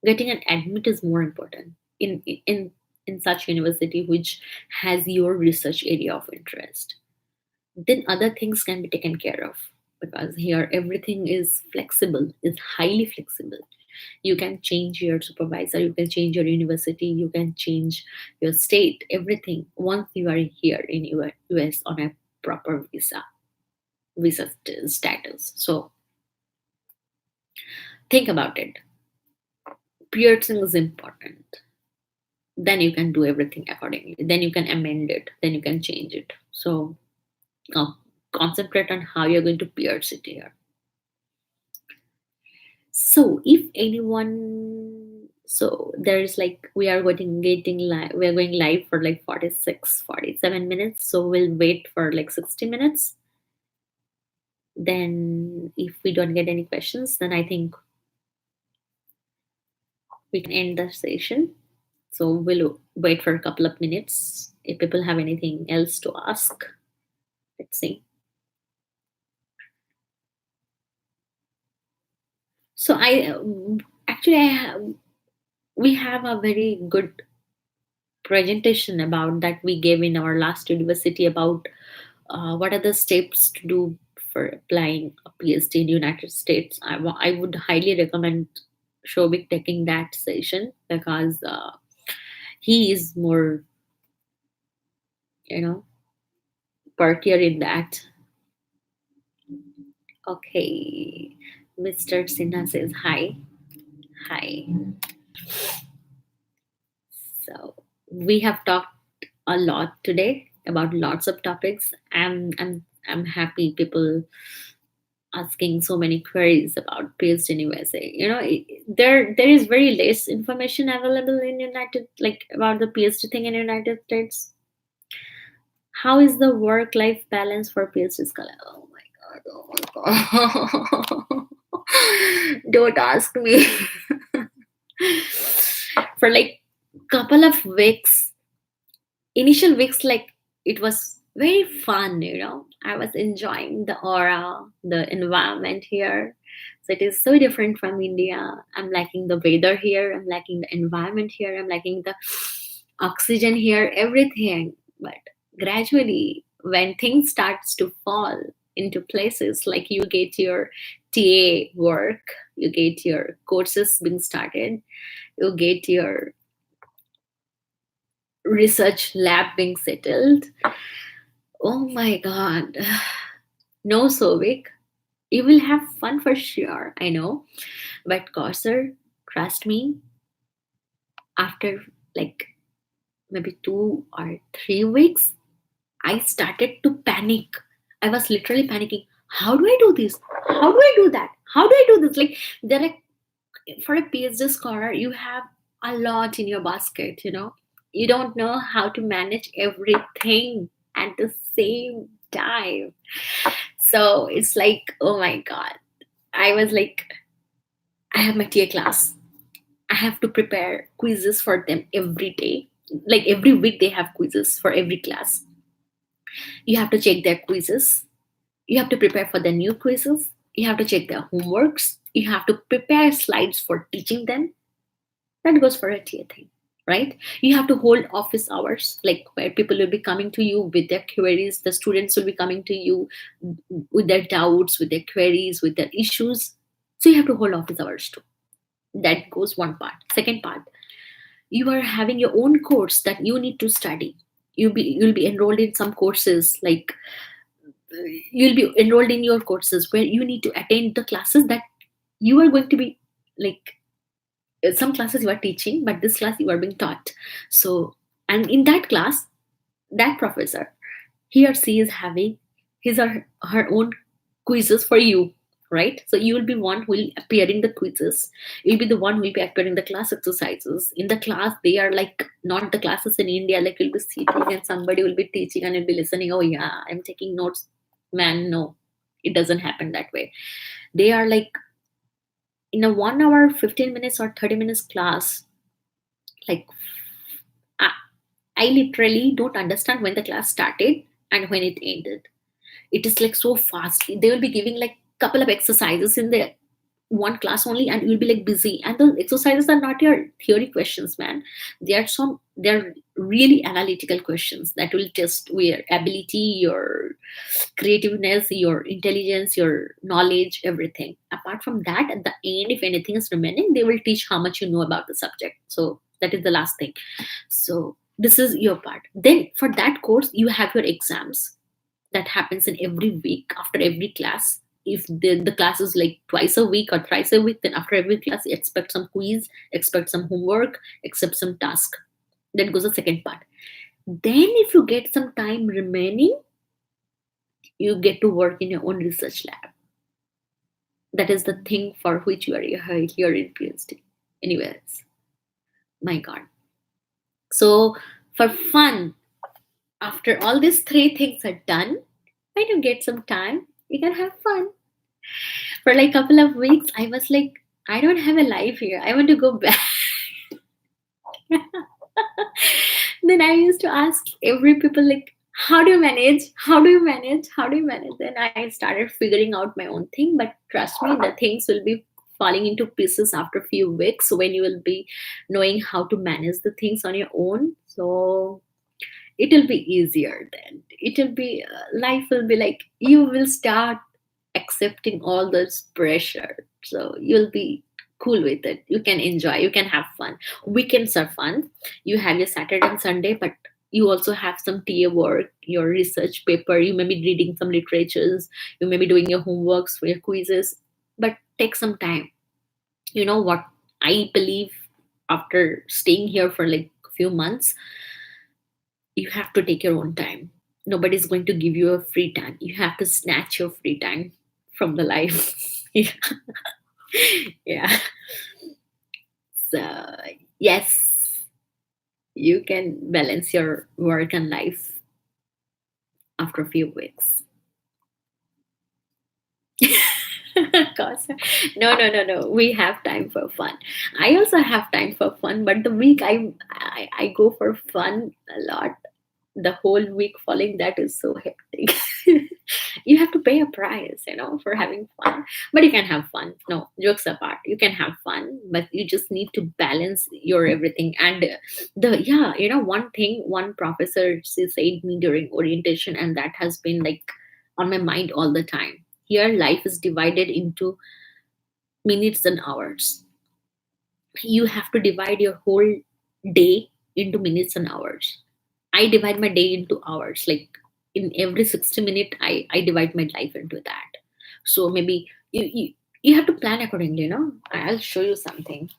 Getting an admit is more important in such university which has your research area of interest. Then other things can be taken care of, because here everything is flexible, is highly flexible. You can change your supervisor, you can change your university, you can change your state, everything once you are here in US on a proper status. So think about it. Piercing is important. Then you can do everything accordingly. Then you can amend it. Then you can change it. So uh, concentrate on how you're going to pierce it here. So if anyone, so there is like we are getting live. We are going live for like 47 minutes. So we'll wait for like 60 minutes. Then if we don't get any questions, then I think we can end the session. So we'll wait for a couple of minutes. If people have anything else to ask, let's see. So we have a very good presentation about that we gave in our last university about what are the steps to do for applying a PhD in United States. I would highly recommend Shobik taking that session, because he is more, you know, partier in that. Okay, Mr. Sinha says hi. Hi. So we have talked a lot today about lots of topics. I'm happy people asking so many queries about PhD in USA. There is very less information available in United, like about the PhD thing in United States. How is the work-life balance for PhD scholar? Oh my god! Oh my god! Don't ask me. For like couple of weeks, initial weeks, like it was very fun. I was enjoying the aura, the environment here. So it is so different from India. I'm liking the weather here, I'm liking the environment here, I'm liking the oxygen here, everything. But gradually, when things starts to fall into places, like you get your TA work, you get your courses being started, you get your research lab being settled. Oh my god. No, Sovik. You will have fun for sure, I know. But Corsair, trust me, after like maybe 2 or 3 weeks, I started to panic. I was literally panicking. How do I do this? How do I do that? How do I do this? Like, they're like, for a PhD scholar, you have a lot in your basket. You don't know how to manage everything at the same time. So it's like, oh my god. I was like, I have my TA class. I have to prepare quizzes for them every day. Like every week, they have quizzes for every class. You have to check their quizzes. You have to prepare for the new quizzes. You have to check their homeworks. You have to prepare slides for teaching them. That goes for a TA thing, right? You have to hold office hours, like where people will be coming to you with their queries. The students will be coming to you with their doubts, with their queries, with their issues. So you have to hold office hours too. That goes one part. Second part, you are having your own course that you need to study. You'll be enrolled in some courses, like you'll be enrolled in your courses where you need to attend the classes that you are going to be like, some classes you are teaching, but this class you are being taught. So, and in that class, that professor, he or she is having his or her own quizzes for you, right? So you will be one who will appear in the quizzes. You'll be the one who will be appearing in the class exercises. In the class, they are like not the classes in India, like you'll be sitting and somebody will be teaching and you'll be listening. Oh yeah, I'm taking notes. Man, no, it doesn't happen that way. They are like in a 1 hour, 15 minutes or 30 minutes class, like I, I literally don't understand when the class started and when it ended. It is like so fast. They will be giving like couple of exercises in the one class only, and you'll be like busy. And the exercises are not your theory questions, man. They're really analytical questions that will test your ability, your creativeness, your intelligence, your knowledge, everything. Apart from that, at the end, if anything is remaining, they will teach how much you know about the subject. So that is the last thing. So this is your part. Then for that course, you have your exams that happens in every week after every class. If the class is like twice a week or thrice a week, then after every class, you expect some quiz, expect some homework, expect some task. Then goes the second part. Then, if you get some time remaining, you get to work in your own research lab. That is the thing for which you are here in PhD. Anyways, my God. So, for fun, after all these three things are done, when you get some time, you can have fun. For like a couple of weeks, I was like, I don't have a life here. I want to go back. Then I used to ask every people like, how do you manage? How do you manage? How do you manage? Then I started figuring out my own thing. But trust me, the things will be falling into pieces after a few weeks when you will be knowing how to manage the things on your own. So it will be easier then. It will be life will be like you will start accepting all this pressure. So you'll be cool with it. You can enjoy, you can have fun. Weekends are fun. You have your Saturday and Sunday, but you also have some TA work, your research paper. You may be reading some literatures. You may be doing your homeworks for your quizzes. But take some time. You know what? I believe after staying here for like a few months, you have to take your own time. Nobody's going to give you a free time. You have to snatch your free time from the life. Yeah. Yeah. So, yes, you can balance your work and life after a few weeks. Of course. No, no, no, no. We have time for fun. I also have time for fun, but the week I go for fun a lot. The whole week following that is so hectic. You have to pay a price, for having fun. But you can have fun. No, jokes apart, you can have fun, but you just need to balance your everything. And one thing one professor said me during orientation, and that has been like on my mind all the time. Here, life is divided into minutes and hours. You have to divide your whole day into minutes and hours. I divide my day into hours. Like in every 60 minute, I divide my life into that. So maybe you have to plan accordingly. I'll show you something.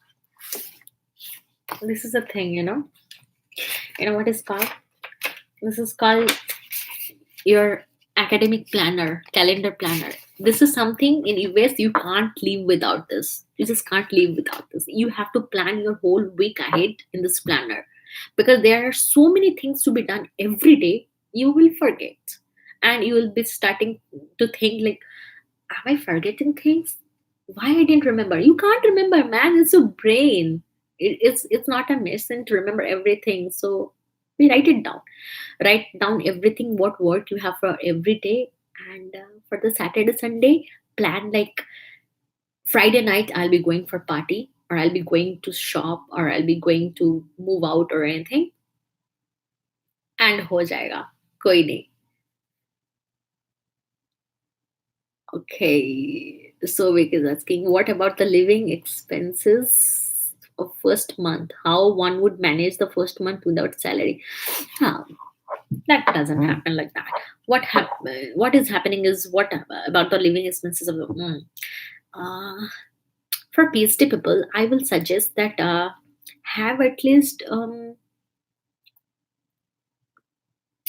This is a thing. You know what is called? This is called your academic planner, calendar planner. This is something in US you can't live without this. You just can't live without this. You have to plan your whole week ahead in this planner, because there are so many things to be done every day. You will forget, and you will be starting to think like, am I forgetting things? Why I didn't remember? You can't remember, man. It's your brain. It's not a mission to remember everything. So we write it down. Write down everything, what work you have for every day, and for the Saturday Sunday, plan like Friday night I'll be going for party, or I'll be going to shop, or I'll be going to move out or anything, and हो जाएगा कोई नहीं. Okay, so Vic is asking, what about the living expenses of first month? How one would manage the first month without salary? Huh, that doesn't happen like that. What is happening is what about the living expenses of the uh, for PhD people, I will suggest that have at least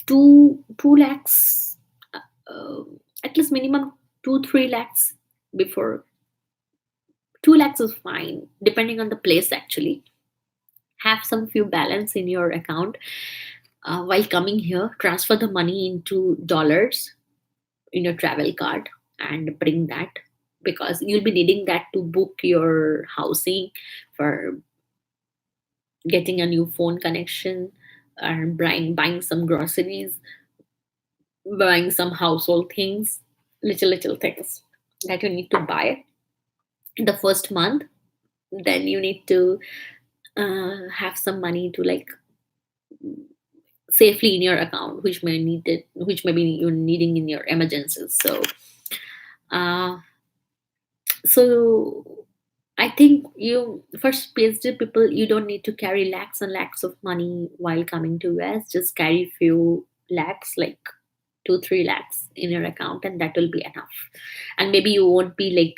2 lakhs, uh, at least minimum 2 3 lakhs before. 2 lakhs is fine, depending on the place actually. Have some few balance in your account while coming here. Transfer the money into dollars in your travel card and bring that, because you'll be needing that to book your housing, for getting a new phone connection, and buying some groceries, buying some household things, little things that you need to buy in the first month. Then you need to have some money to like safely in your account, which maybe you're needing in your emergencies. Uh, so I think you first PhD people, you don't need to carry lakhs and lakhs of money while coming to US. Just carry few lakhs, like 2 3 lakhs in your account, and that will be enough. And maybe you won't be like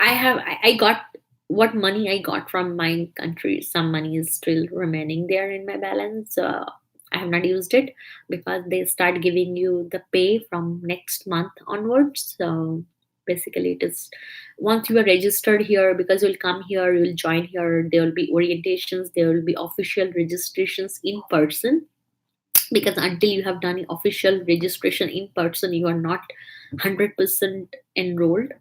I got what money I got from my country. Some money is still remaining there in my balance. I have not used it because they start giving you the pay from next month onwards. So basically, it is once you are registered here, because you'll come here, you'll join here. There will be orientations. There will be official registrations in person, because until you have done official registration in person, you are not 100% enrolled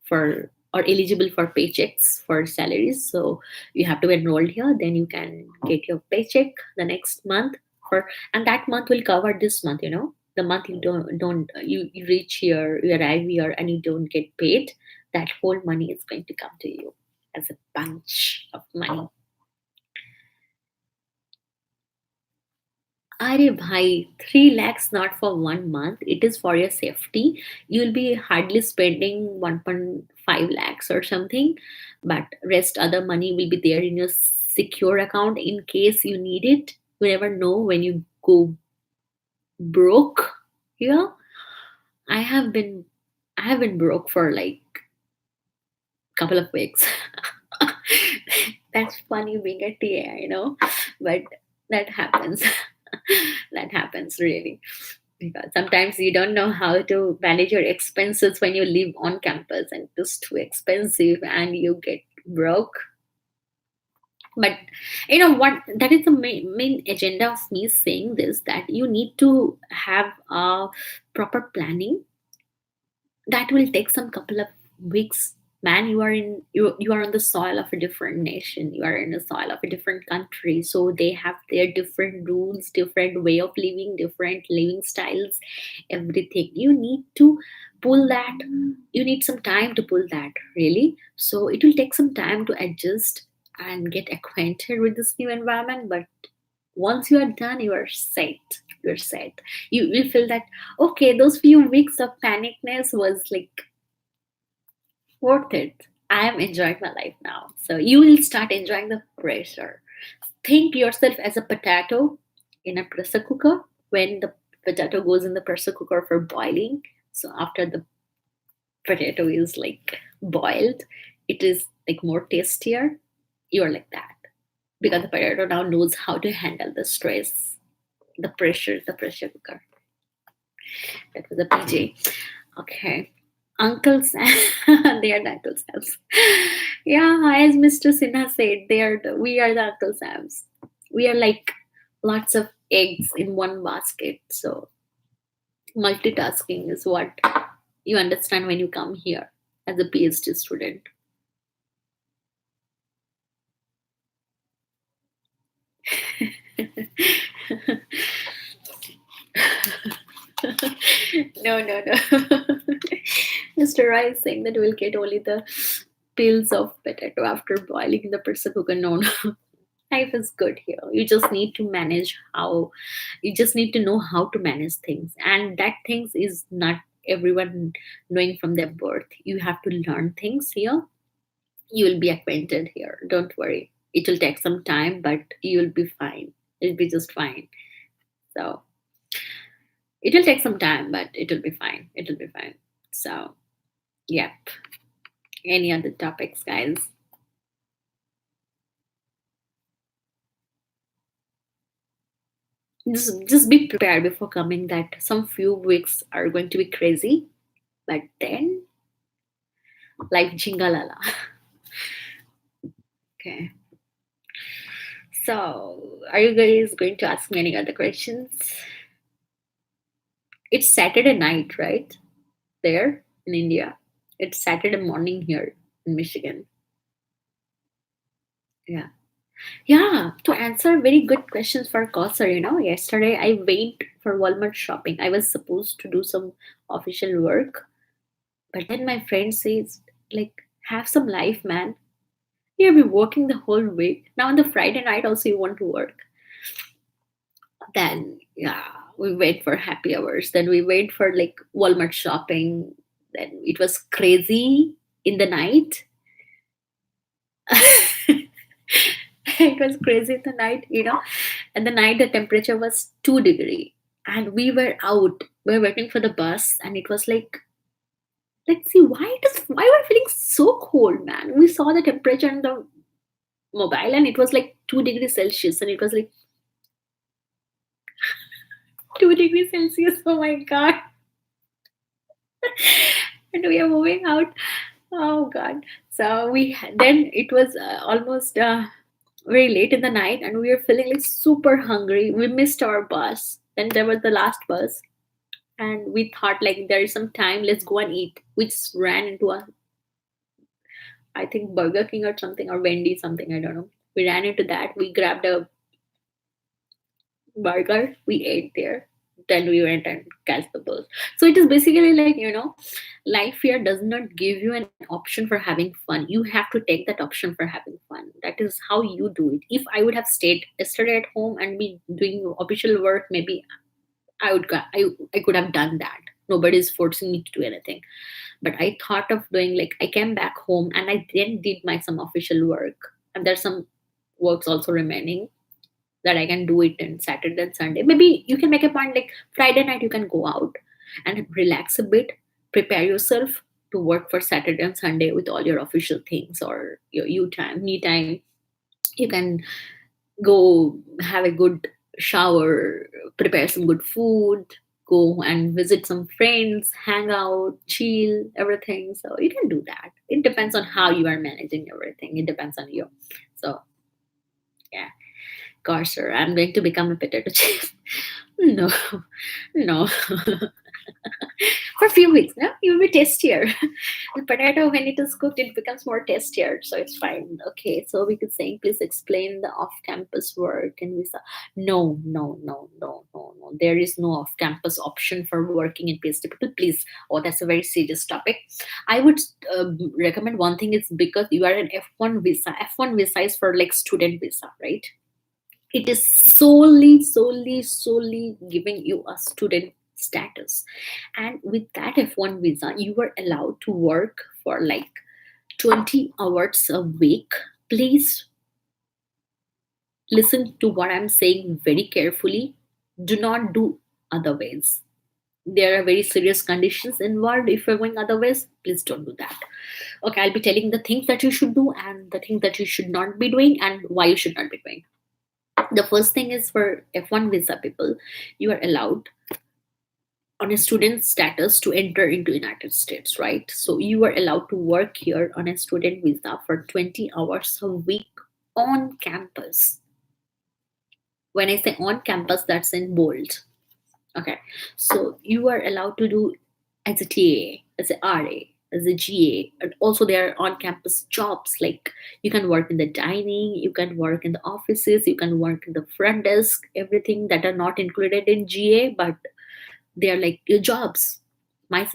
for or eligible for paychecks for salaries. So you have to enroll here, then you can get your paycheck the next month. For and that month will cover this month, the month you don't you reach here, you arrive here and you don't get paid, that whole money is going to come to you as a bunch of money. Arey bhai, 3 lakhs not for 1 month. It is for your safety. You will be hardly spending 1.5 lakhs or something, but rest other money will be there in your secure account in case you need it. You never know when you go broke. Yeah, I have been, I have been broke for like couple of weeks. That's funny being a TA, but that happens. That happens really, because sometimes you don't know how to manage your expenses when you live on campus and it's too expensive and you get broke. But you know what, that is the main agenda of me saying this, that you need to have a proper planning. That will take some couple of weeks. Man, you are on the soil of a different nation, you are in the soil of a different country, so they have their different rules, different way of living, different living styles, everything. You need to pull that. You need some time to pull that, really. So it will take some time to adjust and get acquainted with this new environment, but once you are done, you are set. You're set. You will feel that okay, those few weeks of panicness was like worth it. I am enjoying my life now. So you will start enjoying the pressure. Think yourself as a potato in a pressure cooker. When the potato goes in the pressure cooker for boiling, so after the potato is like boiled, it is like more tastier. You're like that, because the potato now knows how to handle the stress, the pressure cooker. That was a PJ. Okay. Uncle Sam, they are the Uncle Sams. Yeah, as Mr. Sinha said, we are the Uncle Sams. We are like lots of eggs in one basket. So multitasking is what you understand when you come here as a PhD student? No, no, no. Mr. Rai is saying that we'll get only the peels of potato after boiling. The person who can know. Life is good here. You just need to manage how, you just need to know how to manage things. And that things is not everyone knowing from their birth. You have to learn things here. You will be acquainted here. Don't worry. It will take some time, but you'll be fine. It'll be just fine. So it will take some time, but it will be fine. It will be fine. So, yep. Any other topics, guys? Just be prepared before coming that some few weeks are going to be crazy, but then life jingalala. Okay. So, are you guys going to ask me any other questions? It's Saturday night, right? There in India. It's Saturday morning here in Michigan. Yeah. Yeah, to answer very good questions for Kausar, yesterday I went for Walmart shopping. I was supposed to do some official work, but then my friend says, like, have some life, man. You've been working the whole week. Now on the Friday night also you want to work. Then yeah, we wait for happy hours. Then we wait for like Walmart shopping. Then it was crazy in the night. It was crazy in the night, and the night the temperature was 2 degree, and we were out. We were waiting for the bus, and it was like, let's see why we're feeling so cold, man. We saw the temperature on the mobile, and it was like 2 degrees Celsius, and it was like 2 degrees Celsius. Oh my god! And we are moving out. Oh god! So then it was almost very late in the night, and we were feeling like super hungry. We missed our bus. Then there was the last bus, and we thought like there is some time. Let's go and eat. We just ran into a, I think Burger King or something, or Wendy something. I don't know. We ran into that. We grabbed a burger. We ate there. Then we went and catch the bus. So it is basically like, life here does not give you an option for having fun. You have to take that option for having fun. That is how you do it. If I would have stayed yesterday at home and be doing official work, maybe I could have done that. Nobody is forcing me to do anything. But I thought of doing, like, I came back home and I then did my some official work. And there's some works also remaining that I can do it in Saturday and Sunday. Maybe you can make a point like Friday night you can go out and relax a bit, prepare yourself to work for Saturday and Sunday with all your official things, or your you time, me time. You can go have a good shower, prepare some good food, go and visit some friends, hang out, chill, everything. So you can do that. It depends on how you are managing everything. It depends on you. So yeah. Gosh, sir, I'm going to become a potato chip. No, no. For a few weeks, no, you will be tastier. The potato, when it is cooked, it becomes more tastier, so it's fine. Okay, so we could say, please explain the off-campus work and visa. No, no, no, no, no, no. There is no off-campus option for working in PhD people. Please, oh, that's a very serious topic. I would recommend one thing is because you are an F1 visa. F1 visa is for like student visa, right? It is solely giving you a student status, and with that F1 visa you are allowed to work for like 20 hours a week. Please listen to what I'm saying very carefully. Do not do otherwise. There are very serious conditions involved. If you're going otherwise, please don't do that. Okay, I'll be telling the things that you should do and the things that you should not be doing and why you should not be doing. The first thing is, for F1 visa people, you are allowed on a student status to enter into United States, right? So you are allowed to work here on a student visa for 20 hours a week on campus. When I say on campus, that's in bold. Okay. So you are allowed to do as a TA, as a RA. as a GA. And also there are on-campus jobs, like you can work in the dining, you can work in the offices, you can work in the front desk, everything that are not included in GA, but they are like your jobs. My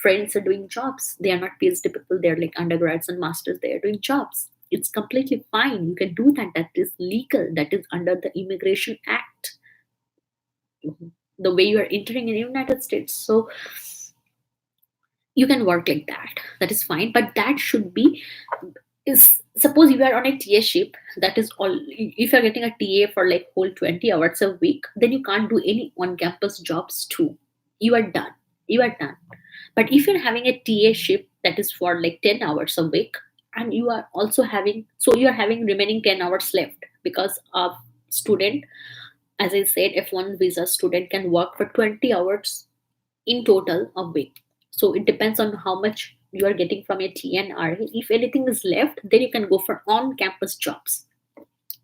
friends are doing jobs. They are not PhD people, they're like undergrads and masters, they are doing jobs. It's completely fine, you can do that. That is legal, that is under the Immigration Act, the way you are entering in the United States. So you can work like that, that is fine. But that should be, is suppose you are on a TA ship, that is all. If you're getting a TA for like whole 20 hours a week, then you can't do any on campus jobs too. You are done, you are done. But if you're having a TA ship that is for like 10 hours a week, and you are also having, so you are having remaining 10 hours left, because a student, as I said, F1 visa student can work for 20 hours in total a week. So it depends on how much you are getting from your TNR. If anything is left, then you can go for on-campus jobs.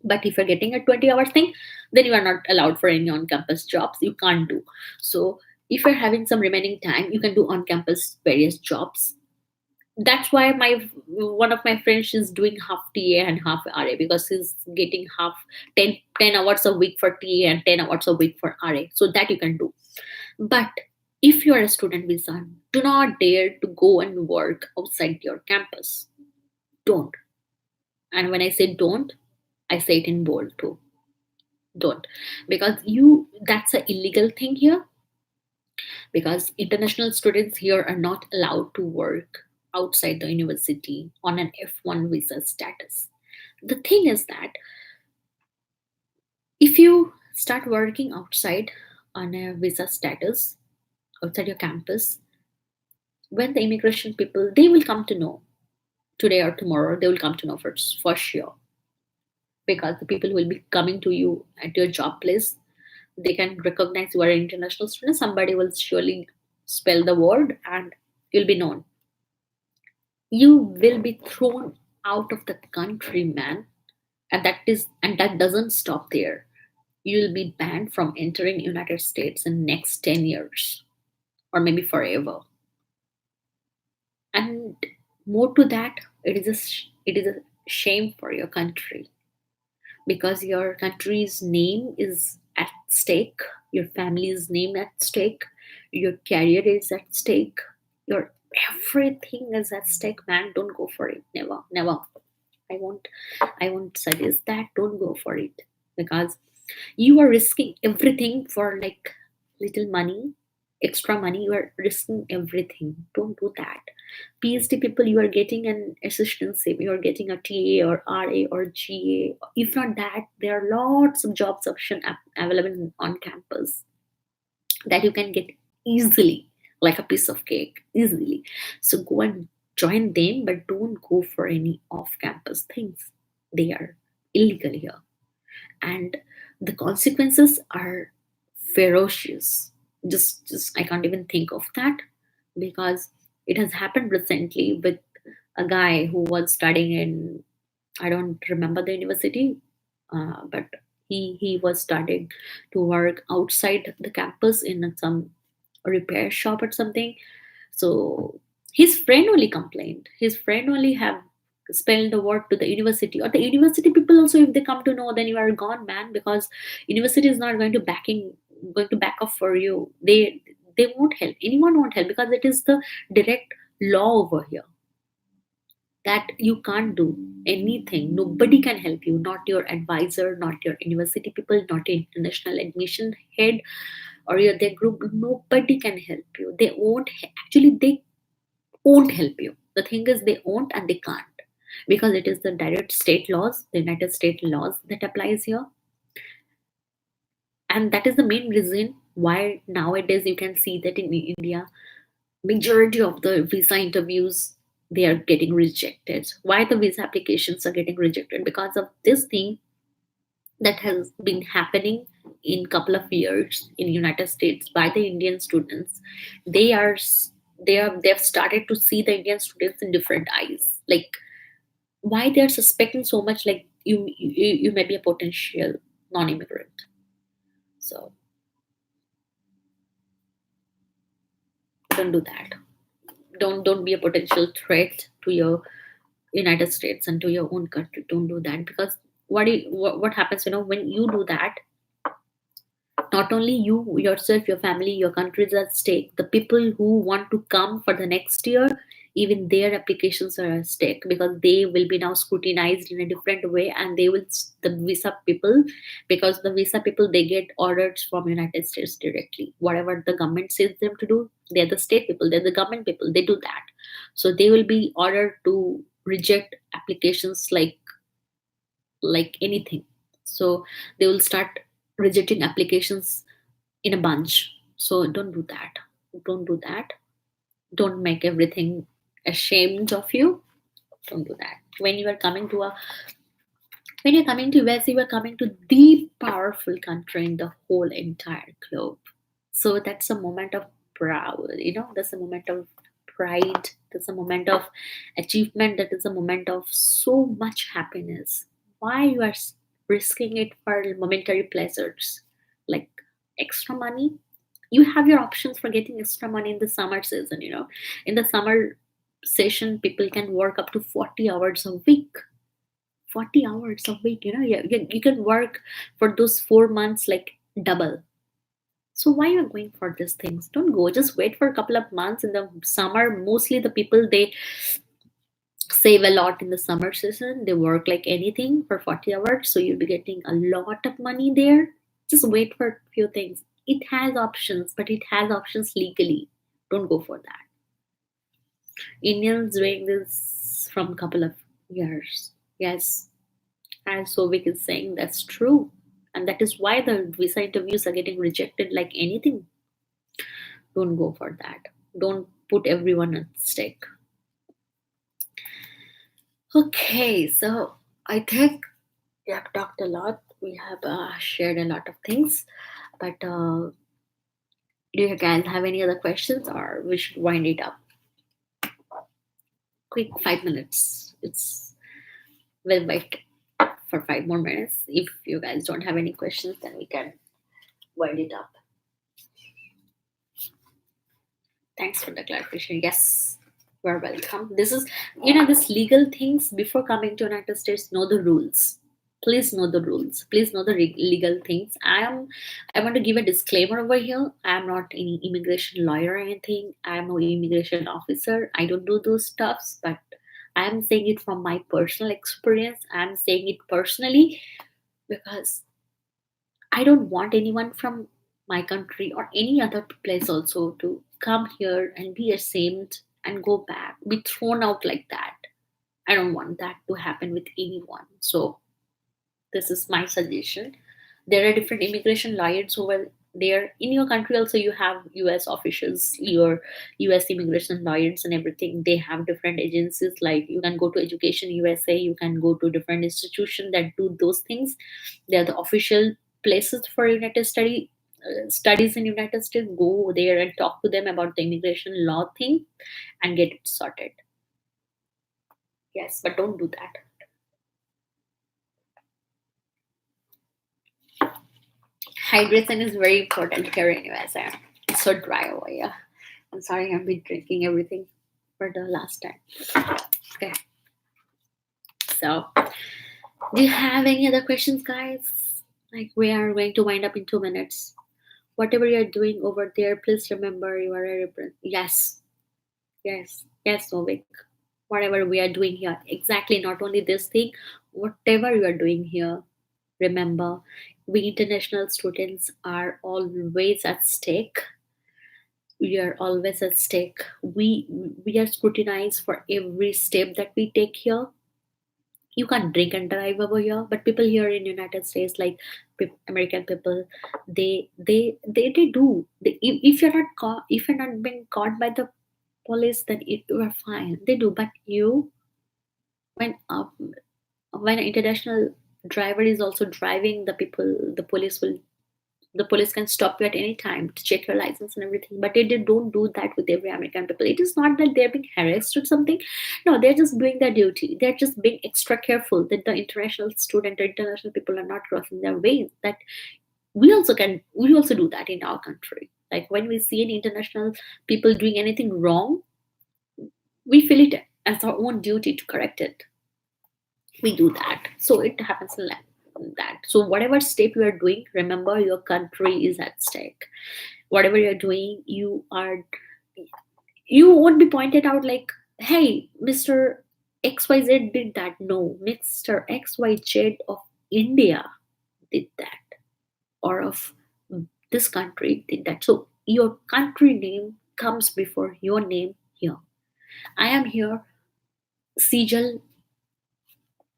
But if you're getting a 20-hour thing, then you are not allowed for any on-campus jobs. You can't do. So if you're having some remaining time, you can do on-campus various jobs. That's why my one of my friends is doing half TA and half RA, because he's getting half 10 hours a week for TA and 10 hours a week for RA. So that you can do. But if you are a student visa, do not dare to go and work outside your campus. Don't. And when I say don't, I say it in bold too. Don't. Because you, that's an illegal thing here. Because international students here are not allowed to work outside the university on an F1 visa status. The thing is that if you start working outside on a visa status, outside your campus, when the immigration people, they will come to know today or tomorrow, they will come to know for sure, because the people who will be coming to you at your job place, they can recognize you are an international student. Somebody will surely spell the word and you'll be known. You will be thrown out of the country, man. And that doesn't stop there. You'll be banned from entering United States in next 10 years, or maybe forever. And more to that, it is a shame for your country, because your country's name is at stake, your family's name at stake, your career is at stake, your everything is at stake, man. Don't go for it. Never, never. I won't suggest that. Don't go for it, because you are risking everything for like little money, extra money. You are risking everything. Don't do that. PhD people, you are getting an assistantship, you are getting a TA or RA or GA. If not that, there are lots of jobs option available on campus that you can get easily, like a piece of cake, easily. So go and join them, but don't go for any off-campus things. They are illegal here, and the consequences are ferocious. Just I can't even think of that, because it has happened recently with a guy who was studying in, I don't remember the university, but he was studying to work outside the campus in some repair shop or something. So his friend only complained. His friend only have spelled the word to the university, or the university people also, if they come to know, then you are gone, man, because university is not going to back up for you. They won't help. Anyone won't help, because it is the direct law over here that you can't do anything. Nobody can help you. Not your advisor, not your university people, not your international admission head or your their group. Nobody can help you. They won't. Actually, they won't help you. The thing is, they won't and they can't, because it is the direct state laws, the United States laws that applies here, and that is the main reason why nowadays you can see that in India, majority of the visa interviews, they are getting rejected. Why the visa applications are getting rejected? Because of this thing that has been happening in couple of years in United States by the Indian students. They are they've started to see the Indian students in different eyes. Like, why they're suspecting so much, like you may be a potential non-immigrant. So don't do that. Don't be a potential threat to your United States and to your own country. Don't do that, because what happens, when you do that, not only you yourself, your family, your country is at stake. The people who want to come for the next year, even their applications are at stake, because they will be now scrutinized in a different way, and they will the visa people, because the visa people, they get orders from United States directly. Whatever the government says them to do, they're the state people, they're the government people, they do that. So they will be ordered to reject applications like anything. So they will start rejecting applications in a bunch. So don't do that. Don't do that. Don't make everything ashamed of you. Don't do that. When you're coming to US, you are coming to the powerful country in the whole entire globe. So that's a moment of proud, that's a moment of pride, that's a moment of achievement, that is a moment of so much happiness. Why you are risking it for momentary pleasures like extra money? You have your options for getting extra money in the summer season. In the summer session, people can work up to 40 hours a week. 40 hours a week, you can work for those 4 months like double. So why you are going for these things? Don't go. Just wait for a couple of months in the summer. Mostly the people, they save a lot in the summer season. They work like anything for 40 hours. So you'll be getting a lot of money there. Just wait for a few things. It has options, but it has options legally. Don't go for that. Indians doing this from a couple of years. Yes, as Sovik is saying, that's true. And that is why the visa interviews are getting rejected like anything. Don't go for that. Don't put everyone at stake. Okay, so I think we have talked a lot. We have shared a lot of things. But do you guys have any other questions, or we should wind it up? Quick 5 minutes. We'll wait for 5 more minutes. If you guys don't have any questions, then we can wind it up. Thanks for the clarification. Yes, you're welcome. This is, this legal things before coming to United States, know the rules. Please know the rules. Please know the legal things. I want to give a disclaimer over here. I am not any immigration lawyer or anything. I am no immigration officer. I don't do those stuffs, but I am saying it from my personal experience. I am saying it personally because I don't want anyone from my country or any other place also to come here and be ashamed and go back, be thrown out like that. I don't want that to happen with anyone. So this is my suggestion. There are different immigration lawyers over there. In your country also, you have US officials, your US immigration lawyers and everything. They have different agencies, like you can go to Education USA, you can go to different institutions that do those things. They are the official places for United studies in United States. Go there and talk to them about the immigration law thing and get it sorted. Yes, but don't do that. Hydration is very important here in USA. It's so dry over here. I'm sorry, I've been drinking everything for the last time. Okay. So, do you have any other questions, guys? Like, we are going to wind up in 2 minutes. Whatever you're doing over there, please remember you are a Yes. Yes. Yes, Novik. Whatever we are doing here. Exactly. Not only this thing, whatever you are doing here, remember, we international students are always at stake. We are always at stake. We are scrutinized for every step that we take here. You can't drink and drive over here, but people here in United States, like American people, they do. If you're not caught, if you're not being caught by the police, then you are fine. They do, but you, when when an international driver is also driving, the police can stop you at any time to check your license and everything. But they don't do that with every American people. It is not that they're being harassed or something. No, they're just doing their duty. They're just being extra careful that the international student or international people are not crossing their ways. That we also do that in our country. Like when we see any international people doing anything wrong, we feel it as our own duty to correct it. We do that. So it happens like that. So whatever step you are doing, remember your country is at stake. Whatever you're doing, you won't be pointed out like, hey, Mr. XYZ did that. No, Mr. XYZ of India did that, or of this country did that. So your country name comes before your name here. I am here, SHEJAL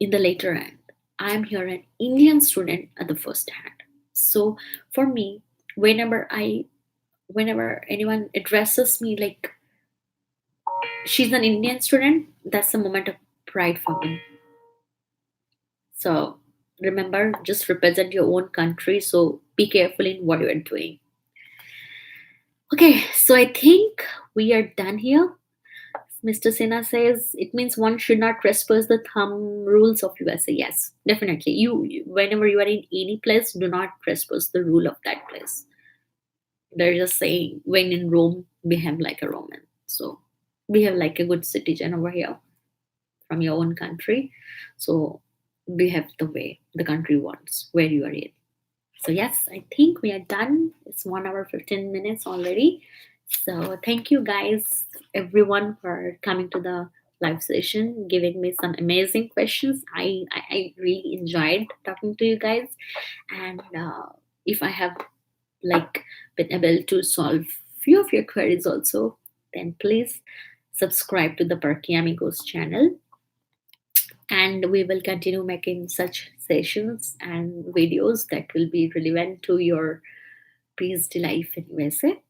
in the later end. I am here an Indian student at the first hand. So for me, whenever I whenever anyone addresses me like she's an Indian student, that's a moment of pride for me. So remember, just represent your own country. So be careful in what you are doing. Okay, so I think we are done here. Mr. Sinha says it means one should not trespass the thumb rules of USA. Yes, definitely. Whenever you are in any place, do not trespass the rule of that place. They're just saying, when in Rome, behave like a Roman. So behave like a good citizen over here from your own country. So behave the way the country wants, where you are in. So yes, I think we are done. It's 1 hour 15 minutes already. So thank you guys, everyone, for coming to the live session, giving me some amazing questions. I really enjoyed talking to you guys, and if I have like been able to solve few of your queries also, then please subscribe to the Perky Amigos channel, and we will continue making such sessions and videos that will be relevant to your PhD life in USA.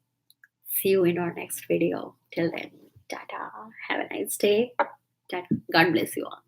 See you in our next video. Till then, tata. Have a nice day. Tata. God bless you all.